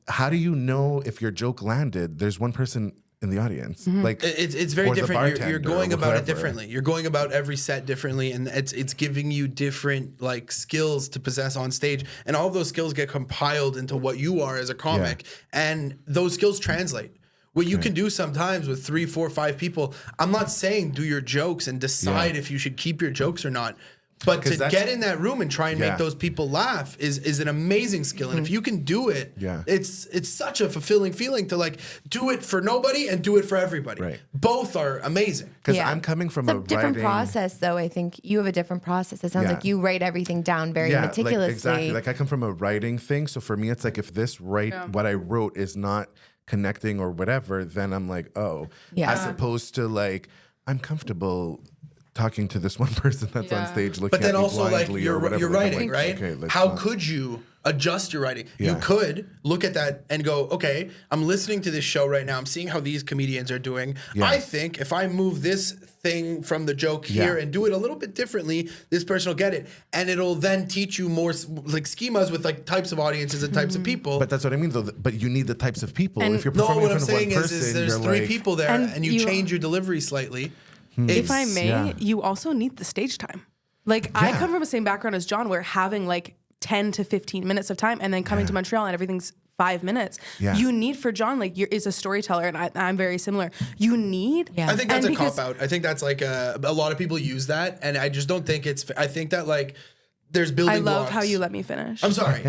how do you know if your joke landed? There's one person in the audience. Like
it's very
or the
different. You're
bartender
going
or
about it
whoever.
differently. You're going about every set differently, and it's giving you different like skills to possess on stage, and all of those skills get compiled into what you are as a comic, and those skills translate. What you can do sometimes with 3, 4, 5 people. I'm not saying do your jokes and decide if you should keep your jokes or not. But to get in that room and try and make those people laugh is an amazing skill. And if you can do it, it's such a fulfilling feeling to like do it for nobody and do it for everybody.
Right.
Both are amazing.
Because I'm coming from
It's
a
different
writing
process, though. I think you have a different process. It sounds like you write everything down very meticulously.
Like, exactly. Like I come from a writing thing, so for me, it's like if what I wrote is not connecting or whatever, then I'm like, as opposed to like I'm comfortable talking to this one person that's on stage looking
But then
at me
also like
blindly or
you're
whatever.
you're
like, I'm
writing,
like,
right?
okay, let's
How
not-
could you adjust your writing.
Yeah.
You could look at that and go, okay, I'm listening to this show right now. I'm seeing how these comedians are doing.
Yeah.
I think if I move this thing from the joke here
Yeah.
and do it a little bit differently, this person will get it. And it'll then teach you more like schemas with like types of audiences and types of people.
But that's what I mean, though. But you need the types of people.
And
If you're
no,
performing
what
in
I'm
front of
saying
one
is
person,
there's
you're
3
like,
people there
And
and you
you-
change your delivery slightly.
If I
It's-
may,
yeah.
you also need the stage time. Like I
Yeah.
come from the same background as John, where having like 10 to 15 minutes of time and then coming to Montreal and everything's 5 minutes.
Yeah.
You need, for John, like is a storyteller, and I'm very similar. You need.
Yeah.
I think that's
And
a
because-
cop out. I think that's like a lot of people use that, and I just don't think it's. I think that like there's building.
I love
blocks.
how you let me finish.
I'm sorry.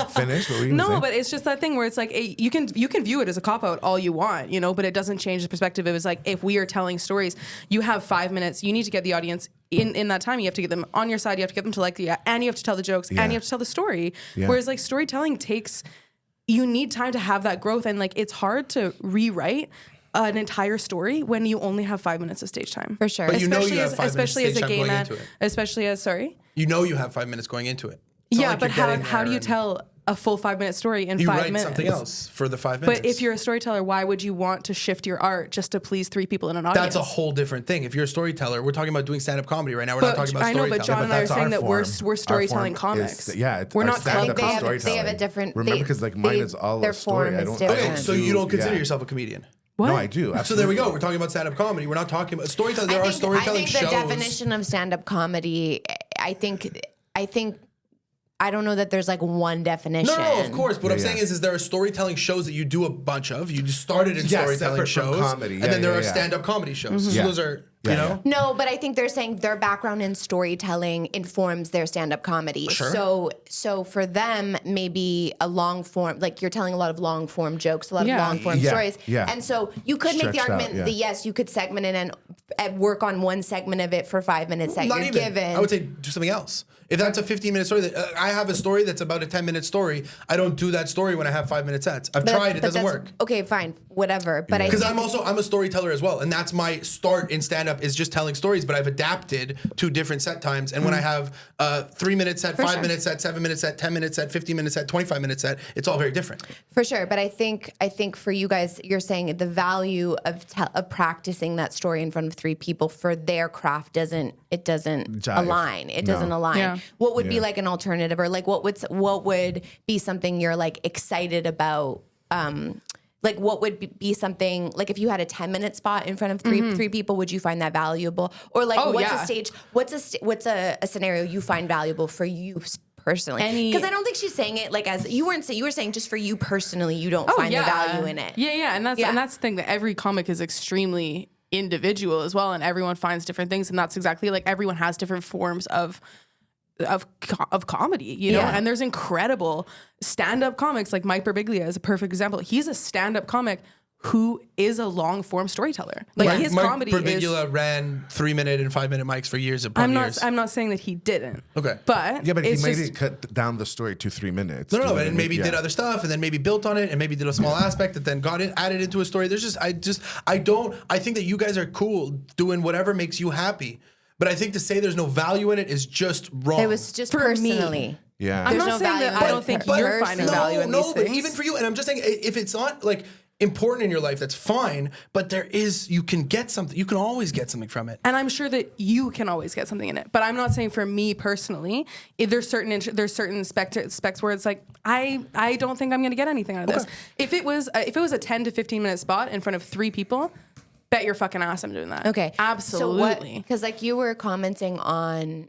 finish. What were you gonna
No,
say?
but it's just that thing where it's like you can view it as a cop out all you want, but it doesn't change the perspective. It was like if we are telling stories, you have 5 minutes. You need to get the audience in that time. You have to get them on your side. You have to get them to like the and you have to tell the jokes
Yeah.
and you have to tell the story.
Yeah.
Whereas like storytelling takes, you need time to have that growth, and like it's hard to rewrite an entire story when you only have 5 minutes of stage time.
For sure.
But you know you have 5 minutes
especially as
stage
a
time
gay
going
man,
into it.
especially as sorry.
You know you have 5 minutes going into it. It's not
Yeah,
like
but
you're getting
how do
there
you
and
tell a full 5 minute story in
You
5
write
minutes?
something else for the 5 minutes.
But if you're a storyteller, why would you want to shift your art just to please 3 people in an audience?
that's a whole different thing. If you're a storyteller, we're talking about doing stand-up comedy right now. We're
But
not talking about
I know,
storytelling.
but John and I are
that's
saying
our
that
form.
we're
Our
storytelling
form
comics.
is- yeah, it's
We're
our
not
stand-up
they
is
have,
storytelling.
they have a different.
Remember,
they-
because like mine
they-
is all
their
a story.
form
I
is
don't.
different.
Okay, so you don't consider
yeah.
yourself a comedian.
What?
No, I do.
So there we go.
absolutely.
We're talking about stand-up comedy. We're not talking about storytelling. There
I
are storytelling
think
shows.
the definition of stand-up comedy. I think. I don't know that there's like one definition.
No, of course. But what I'm
Yeah,
saying
yeah.
is there are storytelling shows that you do a bunch of. You just started in
Yeah,
storytelling
separate from
shows,
comedy.
and
Yeah,
then there
yeah,
are
yeah.
stand-up comedy shows. So
Yeah.
those are,
Yeah,
you know.
No, but I think they're saying their background in storytelling informs their stand-up comedy.
Sure.
So for them, maybe a long form, like you're telling a lot of long form jokes, a lot
Yeah.
of long form
Yeah,
stories.
yeah.
And so you could make the
Stretched out,
argument
yeah.
that yes, you could segment it and work on one segment of it for 5 minutes that
Not
you're
even.
given.
I would say do something else. If that's a 15-minute story, that I have a story that's about a 10-minute story. I don't do that story when I have 5-minute sets. I've
But
tried. It
but
doesn't
that's-
work.
Okay, fine, whatever. But I
Because
think
I'm a storyteller as well, and that's my start in stand-up is just telling stories. But I've adapted to different set times, and when I have a 3-minute set, 5-minute set, 7-minute set, 10-minute set, 15-minute set, 25-minute set, it's all very different.
For sure, but I think for you guys, you're saying the value of practicing that story in front of 3 people for their craft doesn't
Jive.
align. It
No.
doesn't align.
Yeah.
What would be
Yeah.
like an alternative, or like what would be something you're like excited about? Like what would be something like if you had a 10-minute spot in front of three people, would you find that valuable? Or like
Oh,
what's
yeah.
a stage? What's a scenario you find valuable for you personally?
Any-
Because I don't think she's saying it like as you weren't saying. You were saying just for you personally, you don't find the value in it.
Yeah, and
Yeah.
that's the thing, that every comic is extremely individual as well, and everyone finds different things, and that's exactly like everyone has different forms of comedy, you know.
Yeah.
And there's incredible stand-up comics like Mike Birbiglia is a perfect example. He's a stand-up comic who is a long-form storyteller. Like his comedy is.
Birbiglia ran 3-minute and 5-minute mics for years upon years.
I'm not saying that he didn't.
Okay.
But
Yeah, but he
it's
made
just,
it cut down the story to 3 minutes.
No,
Do you know what I
and
mean?
maybe
Yeah.
did other stuff, and then maybe built on it, and maybe did a small aspect that then got it added into a story. I think that you guys are cool doing whatever makes you happy, but I think to say there's no value in it is just wrong.
It was just
For me.
personally.
Yeah.
I'm
There's
not
no
saying that
value
I
in
don't think
per-
you're
person.
finding
No,
value in these
but
things.
even for you, and I'm just saying, if it's not like important in your life, that's fine. But you can get something. You can always get something from it.
And I'm sure that you can always get something in it. But I'm not saying for me personally, if there's certain specs where it's like I don't think I'm going to get anything out of this. If it was a 10 to 15 minute spot in front of 3 people, bet your fucking ass I'm doing that.
Okay,
Absolutely.
Because like you were commenting on,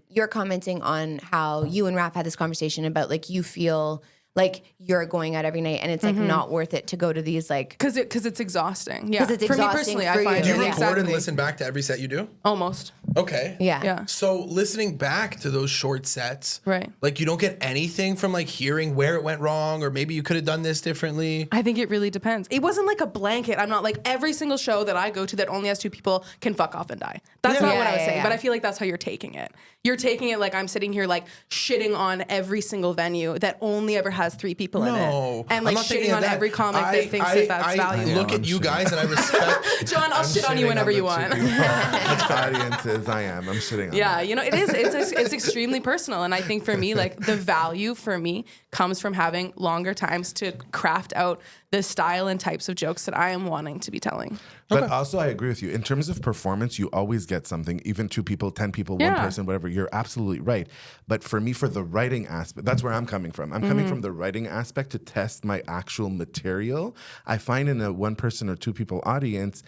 you're commenting on how you and Raph had this conversation about like you feel like you're going out every night and it's like not worth it to go to these like.
Because it's exhausting. Yeah.
'Cause it's
for me
exhausting
personally,
for
I find
you.
Do you
Yeah.
record and listen back to every set you do?
Almost.
Okay.
Yeah.
Yeah.
So listening back to those short sets,
Right.
like you don't get anything from like hearing where it went wrong, or maybe you could have done this differently.
I think it really depends. It wasn't like a blanket. I'm not like every single show that I go to that only has 2 people can fuck off and die. That's not
Yeah,
what I was
yeah,
saying.
yeah.
But I feel like that's how you're taking it. You're taking it like I'm sitting here like shitting on every single venue that only ever has has 3 people in
No,
it, and
I'm
like
not thinking
shitting
of
on
that.
every comic that thinks that that's
I
valuable.
look at you guys and I respect.
John, I'll shit on you whenever you want.
Audiences, I'm shitting on
Yeah,
that.
you know, it's extremely personal. And I think for me, like the value for me comes from having longer times to craft out the style and types of jokes that I am wanting to be telling.
But also, I agree with you. In terms of performance, you always get something, even 2 people, 10 people, one person, whatever. You're absolutely right. But for me, for the writing aspect, that's where I'm coming from. I'm coming from the writing aspect to test my actual material. I find in a 1 person or 2 people audience,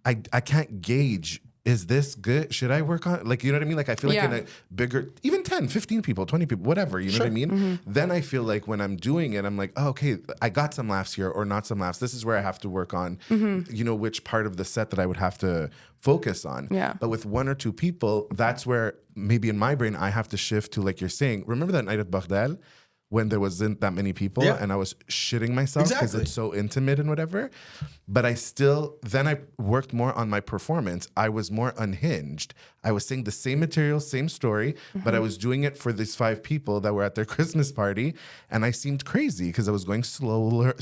I can't gauge, is this good? Should I work on it? Like, you know what I mean? Like, I feel like in a bigger, even 10, 15 people, 20 people, whatever, you know what I mean? Then I feel like when I'm doing it, I'm like, oh, okay, I got some laughs here or not some laughs. This is where I have to work on, you know, which part of the set that I would have to focus on.
Yeah.
But with 1 or 2 people, that's where maybe in my brain, I have to shift to, like you're saying, remember that night at Bordel? When there wasn't that many people and I was shitting myself because it's so intimate and whatever. But then I worked more on my performance. I was more unhinged. I was saying the same material, same story, but I was doing it for these 5 people that were at their Christmas party. And I seemed crazy because I was going slower.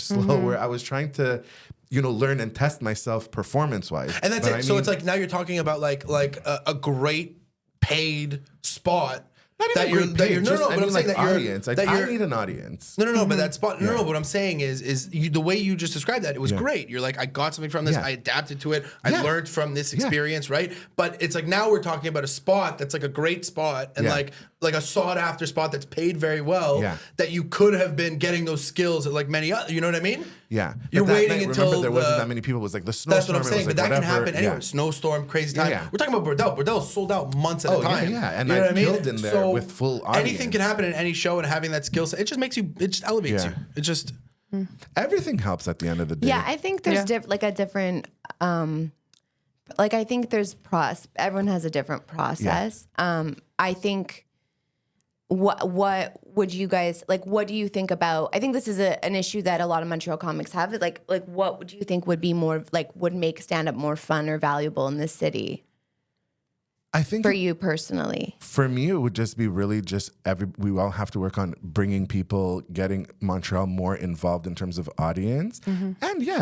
I was trying to, you know, learn and test myself performance-wise.
And that's
But
it.
I
So
mean-
it's like now you're talking about like a great paid spot.
Not
That
even
you're,
great
that
page,
you're, no,
just,
no,
I
but
mean,
I'm saying
like
that you're,
audience.
that
I
you're,
need an audience.
No, but that spot. No, what I'm saying is the way you just described that. It was great. You're like, I got something from this.
Yeah.
I adapted to it. I
Yeah.
learned from this experience, right? But it's like now we're talking about a spot that's like a great spot and
Yeah.
like a sought after spot that's paid very well.
Yeah.
That you could have been getting those skills at like many other. You know what I mean?
Yeah.
You're
But that
waiting
night,
until
remember, there wasn't
the-
that many people. It was like the snowstorm.
That's what I'm
it was
saying.
like
But that can
whatever.
happen anywhere.
Yeah.
Snowstorm, crazy time.
Yeah.
We're talking about Bordel. Bordel sold out months at
Oh,
a
yeah,
time.
yeah. And
you know
I've
what I mean?
killed in there with full
Anything can
audience.
happen in any show, and having that skill set, it just makes you. It just elevates
Yeah.
you. It just.
Everything helps at the end of the day.
Yeah, I think there's like a different, like I think there's everyone has a different process. I think what would you guys, like, what do you think about, I think this is an issue that a lot of Montreal comics have. Like what would you think would be more, like, would make stand-up more fun or valuable in this city
I think
for you personally?
for me, it would just be really just we all have to work on bringing people, getting Montreal more involved in terms of audience, and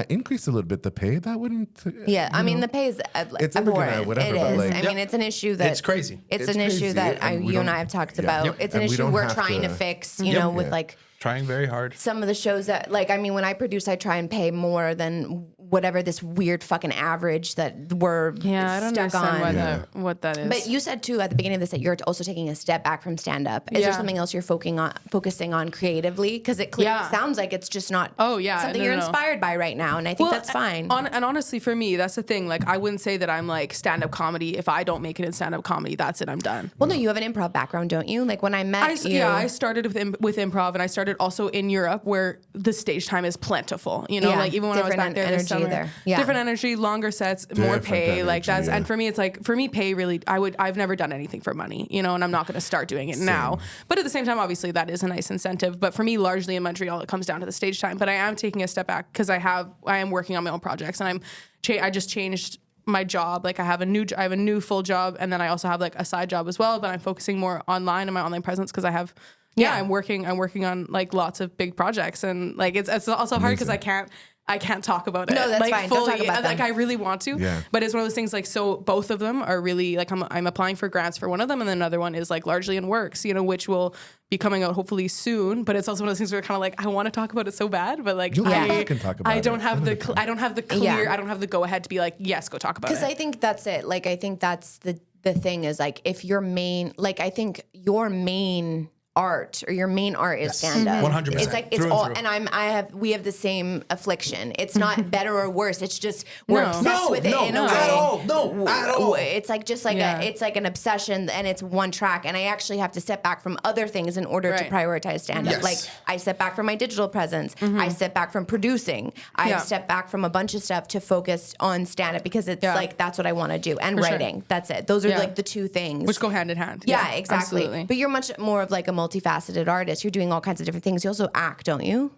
increase a little bit the pay. That wouldn't.
Yeah, I mean, the pay is
It's never gonna-
abhorrent.
whatever,
It
but,
is.
like-
I mean, it's an issue that
It's crazy.
It's
It's
an issue
crazy,
that
and we
you and
don't-
I have talked
yeah.
about.
Yep.
It's an
And we
issue
don't
we're
have
trying to
to-
fix. You know, with
Yeah.
like
Trying very hard.
some of the shows that, like, I mean, when I produce, I try and pay more than whatever this weird fucking average that we're
Yeah, I don't
stuck
understand
on.
what that is.
But you said too at the beginning of this that you're also taking a step back from stand up. Is there
Yeah.
something else you're focusing on creatively? Because it
Yeah.
sounds like it's just not
Oh, yeah.
something
No,
you're
no, no.
inspired by right now, and I think that's fine.
And honestly, for me, that's the thing. Like, I wouldn't say that I'm like stand-up comedy. If I don't make it in stand-up comedy, that's it. I'm done.
Well, no, you have an improv background, don't you? Like when I met you,
I started with improv, and I started also in Europe, where the stage time is plentiful. You know,
Yeah,
like even when I was
different
back there this
energy
summer,
there. Yeah.
different energy, longer sets, more
Different
pay. Like
energy,
that's
yeah.
and for me, it's like pay really. I've never done anything for money, you know, and I'm not going to start doing it now. But at the same time, obviously, that is a nice incentive. But for me, largely in Montreal, it comes down to the stage time. But I am taking a step back because I am working on my own projects, and I just changed my job. Like I have a new full job, and then I also have like a side job as well. But I'm focusing more online on my online presence because I have. Yeah, I'm working on like lots of big projects, and like it's also hard because I can't talk about it.
No, that's
like,
fine. Don't
fully.
talk about
Like
them.
I really want to,
Yeah.
but it's one of those things. Like so, both of them are really like I'm applying for grants for one of them, and then another one is like largely in works, you know, which will be coming out hopefully soon. But it's also one of those things where kind of like I want to talk about it so bad, but like
You'll come back and talk about
I don't
it.
have the I don't have the clear
Yeah.
I don't have the go ahead to be like yes, go talk about it.
Because I think that's it. Like, I think that's the thing is like, if your main, like, I think your main art or your main art is stand up.
100%.
It's like, it's
Through and
all,
through.
and we have the same affliction. It's not better or worse. It's just, we're
No.
obsessed with it in a way.
at all. No, at all.
It's like, just like
Yeah.
it's like an obsession and it's one track. And I actually have to step back from other things in order to
Right.
prioritize stand up.
Yes.
Like, I step back from my digital presence. I step back from producing. I
Yeah.
step back from a bunch of stuff to focus on stand up because it's
Yeah.
like, that's what I want to do. And
For sure.
writing. That's it. Those are
Yeah.
like the two things.
which go hand in hand.
Yeah, exactly.
Absolutely.
But you're much more of like a multifaceted artist. You're doing all kinds of different things. You also act, don't you?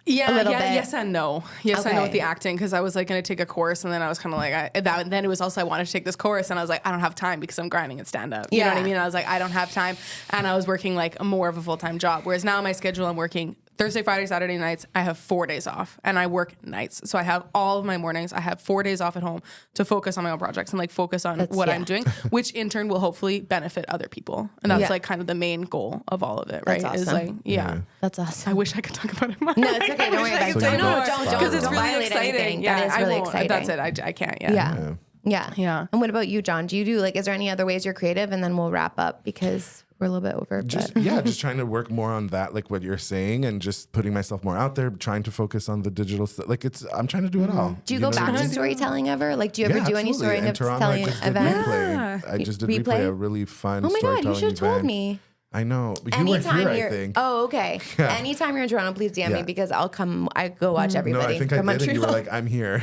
Yeah,
A little
yeah,
bit.
yes and no. Yes, I know
Okay.
with the acting because I was like going to take a course, and then I was kind of like, then it was also I wanted to take this course, and I was like, I don't have time because I'm grinding at stand up. You know what I
Yeah.
mean? I was like, I don't have time, and I was working like more of a full time job. Whereas now my schedule, I'm working Thursday, Friday, Saturday nights, I have 4 days off and I work nights. So I have all of my mornings. I have 4 days off at home to focus on my own projects and like focus on what I'm doing, which in turn will hopefully benefit other people. And that's like kind of the main goal of all of it, right?
That's
Is
awesome.
like,
That's awesome.
I wish I could talk about it more.
No, it's okay. Don't worry about it.
So you
No,
don't-
don't.
Because it's
Don't
really
violate
exciting.
anything.
Yeah,
That is
I
really
won't.
exciting.
That's it. I can't.
Yeah. Yeah.
Yeah.
And what about you, John? Do you do like, is there any other ways you're creative? And then we'll wrap up because we're a little bit over.
Just
But.
just trying to work more on that, like what you're saying, and just putting myself more out there, trying to focus on the digital stuff. Like I'm trying to do it all.
Do you
know
go
what I
back to
mean?
storytelling ever? Like, do you ever do any
absolutely. In Toronto, I
storytelling
just did
events?
Replay. I just did
Replay?
replay, a really fun
Oh my
storytelling
God, you should have told
event.
me.
I know. You were here, I think.
Oh, okay. Anytime you're in Toronto, please DM me
Yeah.
because I'll come. I go watch
No,
everybody
I think I
from
did, and you were
Montreal.
like, I'm here.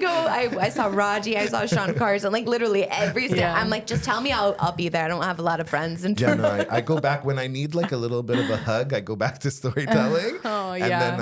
I saw Raji, I saw Sean Carson, like literally every single.
Yeah.
I'm like, just tell me, I'll be there. I don't have a lot of friends in
Yeah,
Toronto.
no, I go back when I need like a little bit of a hug. I go back to storytelling.
Oh,
And
yeah.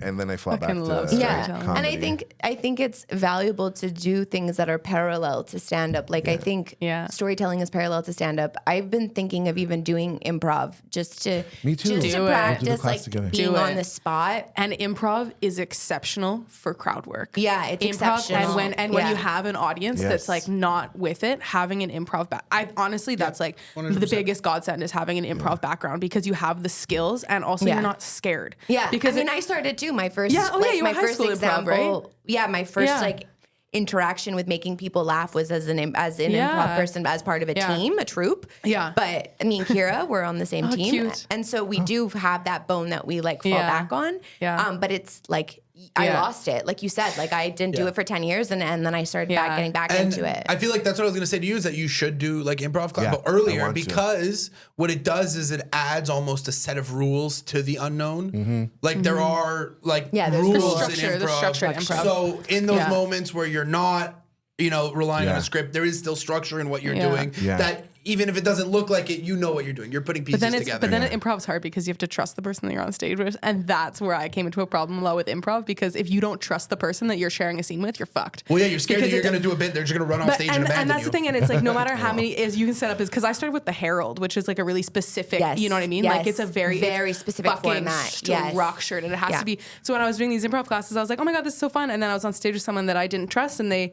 then I fall back
Fucking love
to
Yeah,
storytelling.
and
comedy.
I think it's valuable to do things that are parallel to stand up. Like I think storytelling is parallel to stand up. I've been thinking of even doing improv just to
Me too.
just
Do
to
it.
Do the
practice
class
like
together.
being
Do
on
it.
the spot.
And improv is exceptional for crowd work.
Yeah, it's
improv,
exceptional.
And when
Yeah.
you have an audience
Yes.
that's like not with it, having an improv I honestly that's like
100%.
the biggest godsend is having an improv background because you have the skills and also
Yeah.
you're not scared.
Yeah,
Because
I mean, I started too. My first,
Yeah, oh yeah,
like,
you
my
were high
first
school improv,
example.
right?
Yeah, my first
Yeah.
like interaction with making people laugh was as an improv
Yeah.
person, as part of a
Yeah.
team, a troupe.
Yeah.
But me and Kira, we're on the same team,
cute.
and so we do have that bone that we like fall
Yeah.
back on.
Yeah.
But it's like I
Yeah.
lost it, like you said. Like I didn't do
Yeah.
it for 10 years, and then I started
Yeah.
getting back
And
into it.
I feel like that's what I was gonna say to you is that you should do like improv class,
Yeah,
but
I
earlier
want to.
because what it does is it adds almost a set of rules to the unknown.
Mm-hmm.
Like there are like
Yeah, there's
rules
rules.
in
Structure, there's
improv.
structure in improv.
So in those
Yeah.
moments where you're not, relying on
Yeah.
a script, there is still structure in what you're
Yeah.
doing.
Yeah.
That even if it doesn't look like it, you know what you're doing. You're putting pieces together.
But then improv's hard because you have to trust the person that you're on stage with, and that's where I came into a problem a lot with improv because if you don't trust the person that you're sharing a scene with, you're fucked.
Well, yeah, you're scared
Because
that you're
it-
going to do a bit. They're just going to run off stage and abandon
that's
you.
the thing, and it's like no matter how many is you can set up is because I started with the Herald, which is like a really specific,
Yes,
you know what I mean?
yes.
Like it's a very
Specific
fucking
format, yes.
structured, and it has
Yeah.
to be. So when I was doing these improv classes, I was like, oh my god, this is so fun, and then I was on stage with someone that I didn't trust, and they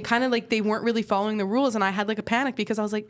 kind of like they weren't really following the rules, and I had like a panic because I was like,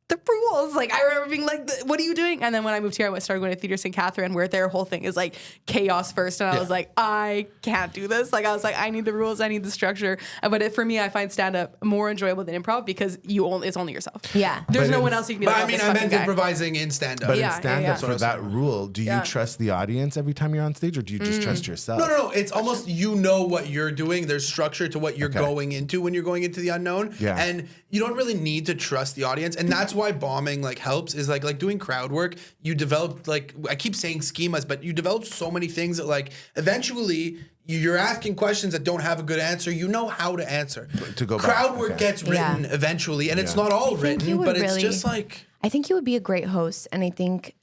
the rules. Like I remember being like, what are you doing? And then when I moved here, I started going to Theatre St. Catherine, where their whole thing is like chaos first. And I was like, I can't do this. Like I was like, I need the rules, I need the structure. But for me, I find stand up more enjoyable than improv because it's only yourself.
Yeah.
There's
But
no one
it's-
else you can be
But
like,
I
oh,
mean,
this
I
fucking
meant
guy.
improvising in stand-up.
But
Yeah,
in stand-up,
yeah.
for that rule, do you trust the audience every time you're on stage, or do you just trust yourself?
No. It's almost you know what you're doing. There's structure to what you're
Okay.
going into when you're going into the unknown.
Yeah.
And you don't really need to trust the audience. And that's why bombing like helps is like doing crowd work. You develop like I keep saying schemas, but you develop so many things that like eventually you're asking questions that don't have a good answer. You know how to answer.
To go back,
crowd work
okay.
gets written eventually, and it's not all
you
written,
would
but it's
really-
just like.
I think you would be a great host, and I think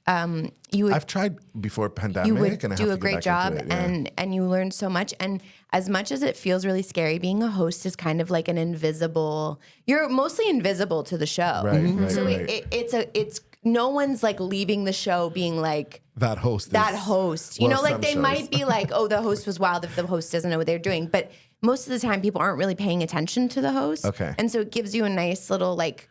you would.
I've tried before pandemic,
You would
and I
do
have
a
to get
great
back
job,
into it, yeah.
and you learn so much. And as much as it feels really scary, being a host is kind of like an invisible. You're mostly invisible to the show,
Right, right,
so
right.
it's no one's like leaving the show being like.
that host.
That
is-
host, you
well,
know, like
some
they
shows.
might be like, oh, the host was wild if the host doesn't know what they're doing. But most of the time, people aren't really paying attention to the host.
Okay.
And so it gives you a nice little like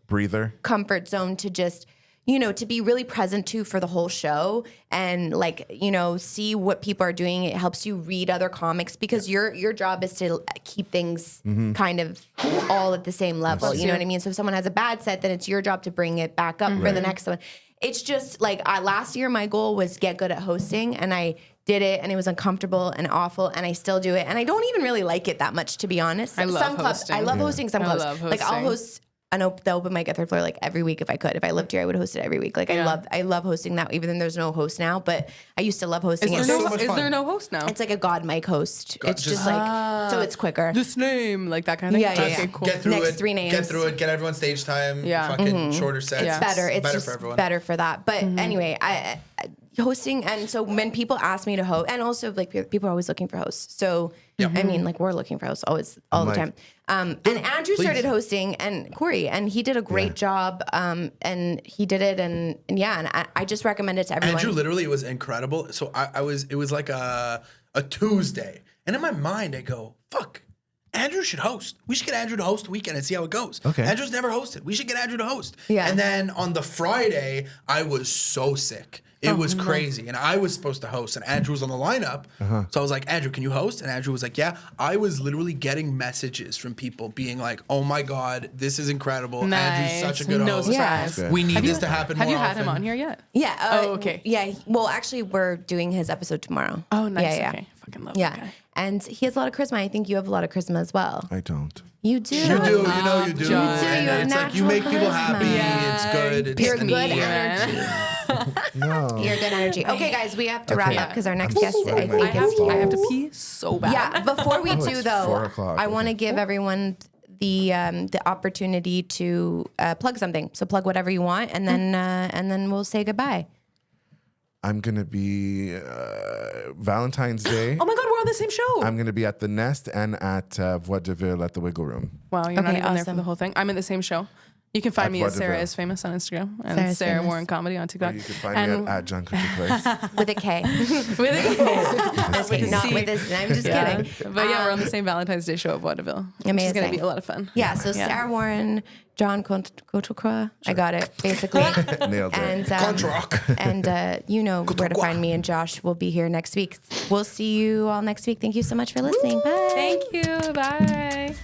breather.
comfort zone to just, you know, to be really present to for the whole show and like, you know, see what people are doing. It helps you read other comics because your job is to keep things kind of all at the same level. You know what I mean? So if someone has a bad set, then it's your job to bring it back up for the next one. It's just like last year, my goal was get good at hosting, and I did it, and it was uncomfortable and awful, and I still do it, and I don't even really like it that much, to be honest.
I love
some clubs,
hosting.
I love hosting some
I
clubs.
love
Like I'll
hosting.
host the open mic at Third Floor like every week if I could. If I lived here, I would host it every week. Like
Yeah.
I love hosting that, even though there's no host now. But I used to love hosting.
Is
it.
there
so
no,
much
is
fun.
there no host now?
It's like a God mic host. It's just
just-
like so it's quicker.
This name, like that kind of thing.
Yeah, yeah,
Okay,
yeah.
cool.
Get through
Next
it.
3 names.
Get through it. Get everyone stage time.
Yeah.
Fucking shorter sets.
Yeah.
It's better. It's
better
just
for everyone.
better for that. But anyway, hosting, and so when people ask me to host, and also like people are always looking for hosts. So I mean, like we're looking for hosts always all the time. And Andrew started hosting, and Corey, and he did a great job. And he did it, and I just recommend it to everyone.
Andrew literally was incredible. So it was like a Tuesday, and in my mind I go, fuck. Andrew should host. We should get Andrew to host the weekend and see how it goes.
Okay.
Andrew's never hosted. We should get Andrew to host.
Yeah.
And then on the Friday, I was so sick. It was crazy. And I was supposed to host, and Andrew was on the lineup. So I was like, Andrew, can you host? And Andrew was like, yeah. I was literally getting messages from people being like, oh my God, this is incredible. Andrew's such a good host.
surprise.
Yeah.
We need this to happen more
Have you had
often.
him on here yet?
Yeah.
Oh, okay.
Yeah. Well, actually, we're doing his episode tomorrow.
Oh, nice.
Yeah.
Okay. Fucking love that
Yeah.
guy.
And he has a lot of charisma. I think you have a lot of charisma as well.
I don't.
You do.
You do, you know you do.
John.
And
You have
it's like you
natural
make people
charisma.
happy.
Yeah.
It's good. It's
Pure
me,
good
man.
energy.
No.
You're good energy. Okay, guys, we have to wrap
Okay.
up because our next
I'm
guest,
so
I think,
mad.
is
I have to pee so bad.
Yeah. Before we do,
it's
though,
4 o'clock.
I want to
Okay.
give everyone the opportunity to plug something. So plug whatever you want, and then we'll say goodbye.
I'm gonna be Valentine's Day.
Oh my God, we're on the same show.
I'm gonna be at the Nest and at Vaudeville at the Wiggle Room.
Wow, you're not
Okay,
even there for
awesome.
the whole thing. I'm in the same show. You can find
At
me at Sarah
Vaudeville.
is Famous on Instagram and
Sarah's
Sarah
Famous.
Warren Comedy on
Or
TikTok.
you can find
and
me at John Cookie Place.
With a K.
with
Not
C.
with this. I'm just
Yeah.
kidding.
But yeah, we're on the same Valentine's Day show at Vaudeville. Which is
Amazing.
going to be a lot of fun.
Yeah, so Sarah Warren, John Contrecroix, I got it, basically.
Nailed it.
And
Controck.
and you know where to find me, and Josh will be here next week. We'll see you all next week. Thank you so much for listening. Bye.
Thank you. Bye.